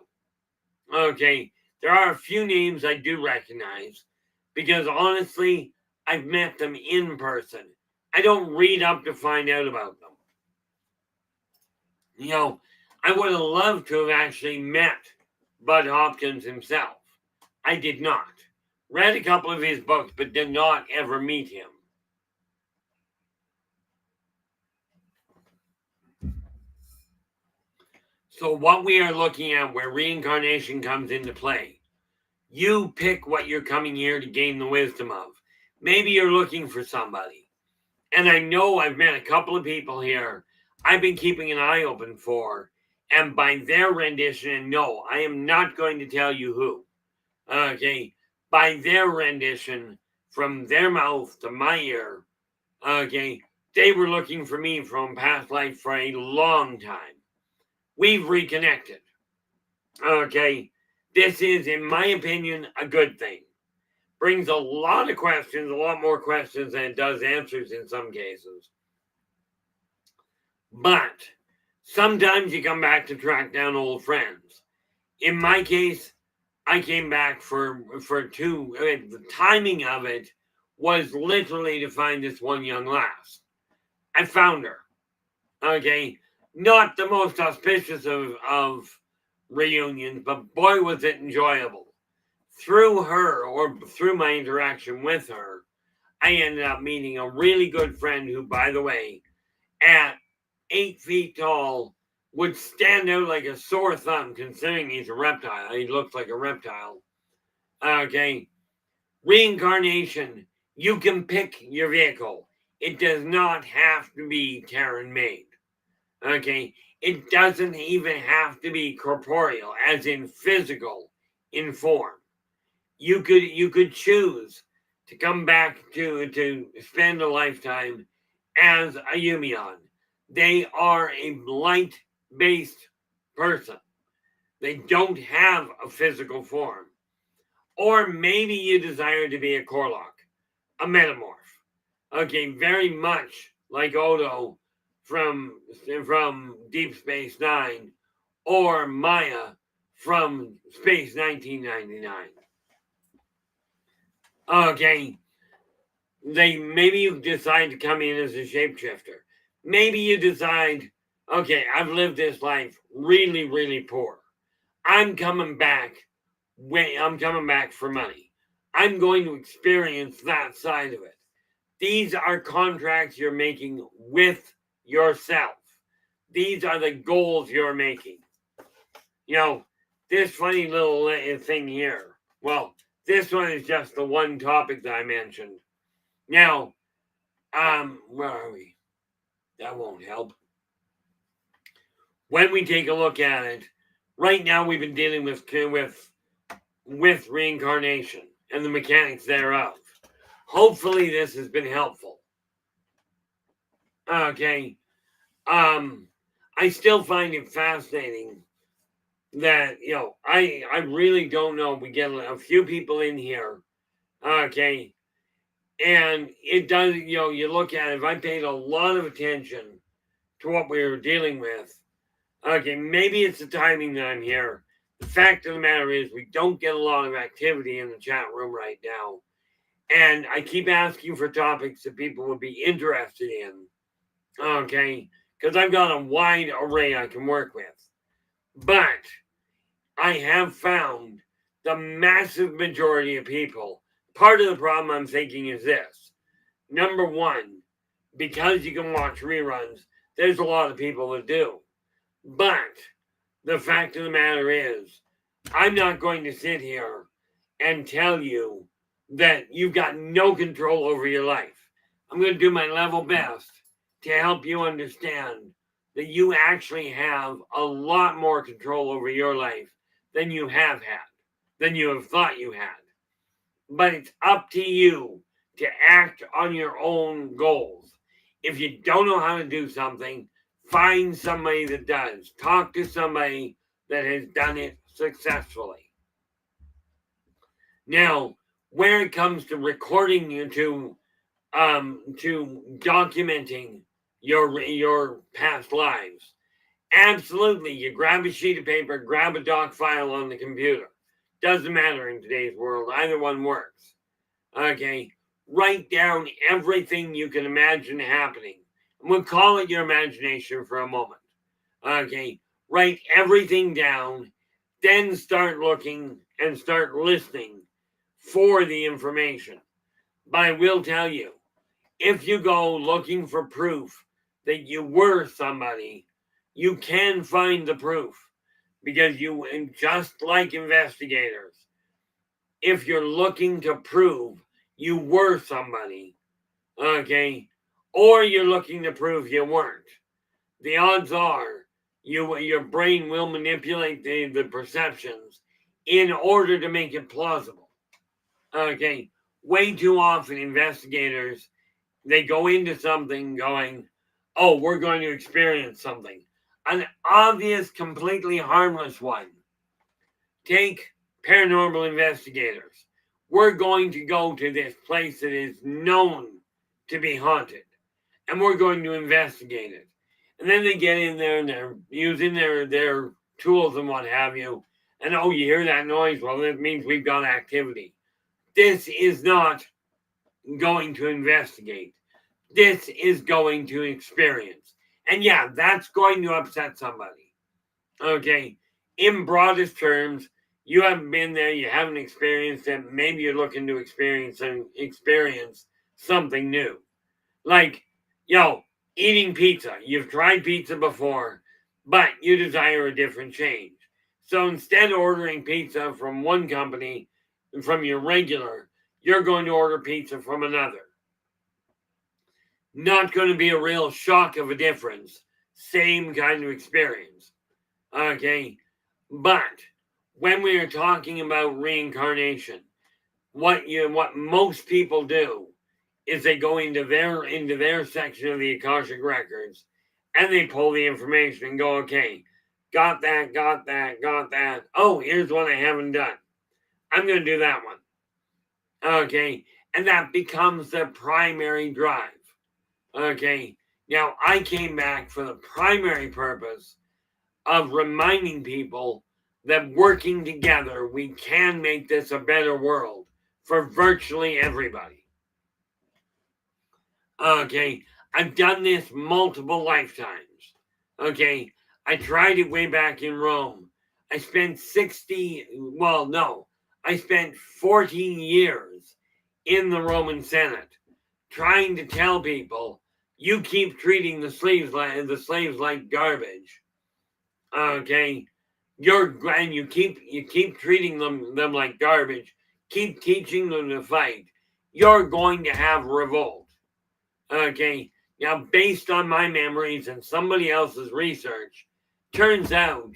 Okay, there are a few names I do recognize because honestly, I've met them in person. I don't read up to find out about them. I would have loved to have actually met Bud Hopkins himself. I did not. Read a couple of his books, but did not ever meet him. So what we are looking at where reincarnation comes into play, you pick what you're coming here to gain the wisdom of. Maybe you're looking for somebody. And I know I've met a couple of people here I've been keeping an eye open for. And by their rendition, and no, I am not going to tell you who. Okay. By their rendition, from their mouth to my ear, okay, they were looking for me from past life for a long time. We've reconnected. Okay. This is, in my opinion, a good thing. Brings a lot of questions, a lot more questions than it does answers in some cases. But sometimes you come back to track down old friends. In my case, I came back for 2. The timing of it was literally to find this one young lass. I found her. Okay. Not the most auspicious of reunions, but boy, was it enjoyable. through her or through my interaction with her, I ended up meeting a really good friend who, by the way, at 8 feet tall, would stand out like a sore thumb considering he's a reptile. He looks like a reptile. Okay. Reincarnation, you can pick your vehicle. It does not have to be Terran made. Okay. It doesn't even have to be corporeal, as in physical, in form. You could choose to come back to spend a lifetime as a Yumion. They are a light-based person. They don't have a physical form. Or maybe you desire to be a Korlok, a metamorph. Okay, very much like Odo from Deep Space Nine, or Maya from Space 1999. Okay, maybe you decide to come in as a shapeshifter. Maybe you decide, okay, I've lived this life really, really poor. I'm coming back. I'm coming back for money. I'm going to experience that side of it. These are contracts you're making with yourself. These are the goals you're making. You know, this funny little thing here. Well, this one is just the one topic that I mentioned. Now, where are we? That won't help. When we take a look at it, right now we've been dealing with reincarnation and the mechanics thereof. Hopefully this has been helpful. Okay. I still find it fascinating that, I really don't know. We get a few people in here. Okay. And it does, you look at it, if I paid a lot of attention to what we were dealing with, okay, maybe it's the timing that I'm here. The fact of the matter is, we don't get a lot of activity in the chat room right now. And I keep asking for topics that people would be interested in. Okay, because I've got a wide array I can work with. But I have found the massive majority of people, part of the problem I'm thinking is this. Number one, because you can watch reruns, there's a lot of people that do. But the fact of the matter is, I'm not going to sit here and tell you that you've got no control over your life. I'm going to do my level best to help you understand that you actually have a lot more control over your life than you have had, than you have thought you had. But it's up to you to act on your own goals. If you don't know how to do something, find somebody that does. Talk to somebody that has done it successfully. Now, where it comes to recording you to documenting your past lives, absolutely, you grab a sheet of paper, grab a doc file on the computer. Doesn't matter in today's world, either one works. Okay, write down everything you can imagine happening. And we'll call it your imagination for a moment. Okay, write everything down, then start looking and start listening for the information. But I will tell you, if you go looking for proof that you were somebody, you can find the proof. Because just like investigators, if you're looking to prove you were somebody, okay, or you're looking to prove you weren't, the odds are your brain will manipulate the perceptions in order to make it plausible. Okay, way too often investigators, they go into something going, oh, we're going to experience something. An obvious, completely harmless one. Take paranormal investigators. We're going to go to this place that is known to be haunted, and we're going to investigate it. And then they get in there and they're using their tools and what have you. And oh, you hear that noise? Well, that means we've got activity. This is not going to investigate. This is going to experience. And yeah, that's going to upset somebody. Okay. In broadest terms, You haven't been there, you haven't experienced it, maybe you're looking to experience something new. Like, eating pizza. You've tried pizza before, but you desire a different change. So instead of ordering pizza from one company, from your regular, you're going to order pizza from another. Not going to be a real shock of a difference. Same kind of experience. Okay? But when we are talking about reincarnation, what most people do is they go into their section of the Akashic records and they pull the information and go, okay, got that. Oh, here's one I haven't done. I'm going to do that one. Okay, and that becomes the primary drive. Okay, now I came back for the primary purpose of reminding people that working together, we can make this a better world for virtually everybody. Okay, I've done this multiple lifetimes. Okay, I tried it way back in Rome. I spent 14 years in the Roman Senate trying to tell people you keep treating the slaves like garbage. Okay, you keep treating them like garbage. Keep teaching them to fight. You're going to have revolt. Okay, now based on my memories and somebody else's research, turns out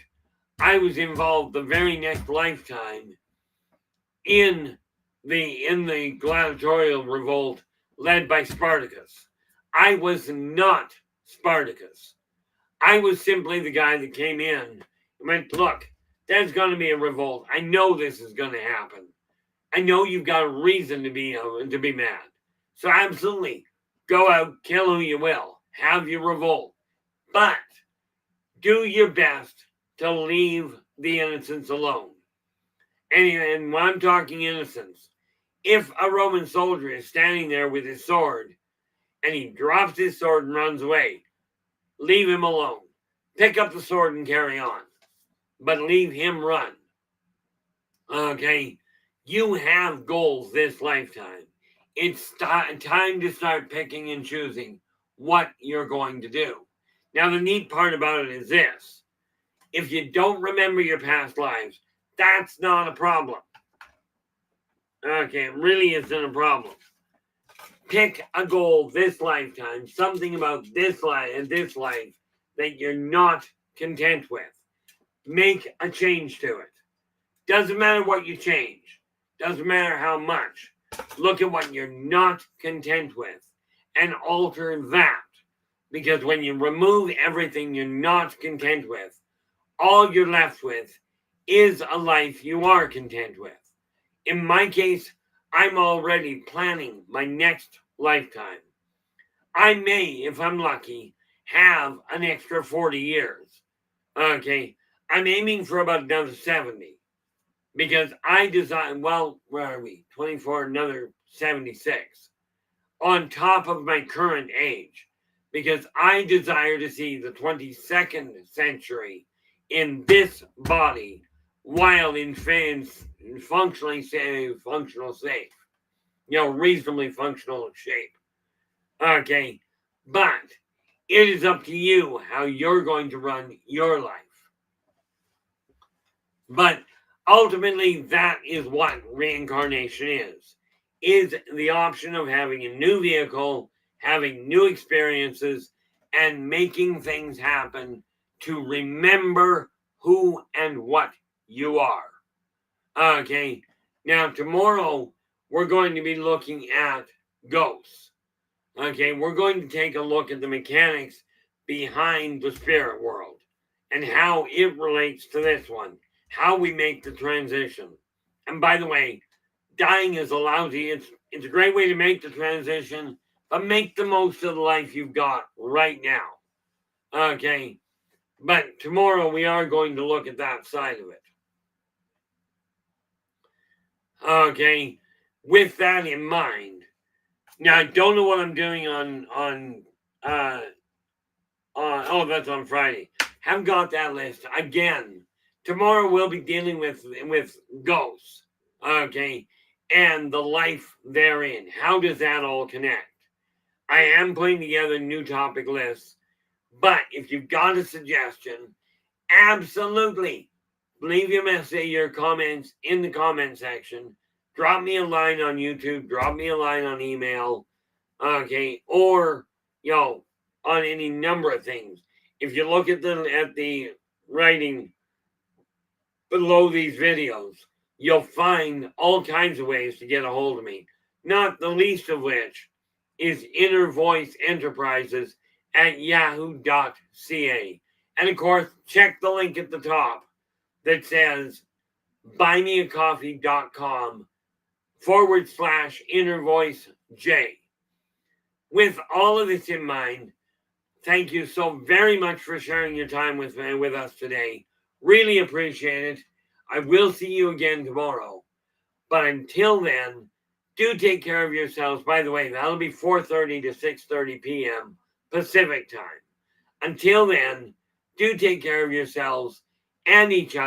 I was involved the very next lifetime in the gladiatorial revolt led by Spartacus. I was not Spartacus. I was simply the guy that came in and went, look, there's going to be a revolt. I know this is going to happen. I know you've got a reason to be mad. So absolutely, go out, kill who you will, have your revolt. But do your best to leave the innocents alone. And when I'm talking innocence, if a Roman soldier is standing there with his sword and he drops his sword and runs away, leave him alone. Pick up the sword and carry on. But leave him run. Okay? You have goals this lifetime. It's time to start picking and choosing what you're going to do. Now, the neat part about it is this. If you don't remember your past lives, that's not a problem. Okay, it really isn't a problem. Pick a goal this lifetime, something about this life that you're not content with. Make a change to it. Doesn't matter what you change. Doesn't matter how much. Look at what you're not content with and alter that. Because when you remove everything you're not content with, all you're left with is a life you are content with. In my case, I'm already planning my next lifetime. I may, if I'm lucky, have an extra 40 years. Okay, I'm aiming for about another 70 because I designed, where are we? 24, another 76 on top of my current age because I desire to see the 22nd century in this body while in functionally safe, reasonably functional shape. Okay, but it is up to you how you're going to run your life. But ultimately, that is what reincarnation is the option of having a new vehicle, having new experiences, and making things happen to remember who and what you are. Okay, now tomorrow we're going to be looking at ghosts. Okay, we're going to take a look at the mechanics behind the spirit world and how it relates to this one, how we make the transition. And by the way, dying is a lousy, it's a great way to make the transition, but make the most of the life you've got right now. Okay, but tomorrow we are going to look at that side of it. Okay, with that in mind, now I don't know what I'm doing on that's on Friday. Haven't got that list again Tomorrow we'll be dealing with ghosts, okay, and the life therein. How does that all connect? I am putting together new topic lists, but if you've got a suggestion, absolutely leave your comments in the comment section. Drop me a line on YouTube, drop me a line on email, okay, or on any number of things. If you look at the writing below these videos, you'll find all kinds of ways to get a hold of me. Not the least of which is Inner Voice Enterprises at yahoo.ca. And of course, check the link at the top that says buymeacoffee.com/Inner Voice J. With all of this in mind, thank you so very much for sharing your time with us today. Really appreciate it. I will see you again tomorrow. But until then, do take care of yourselves. By the way, that'll be 4:30 to 6:30 p.m. Pacific time. Until then, do take care of yourselves and each other.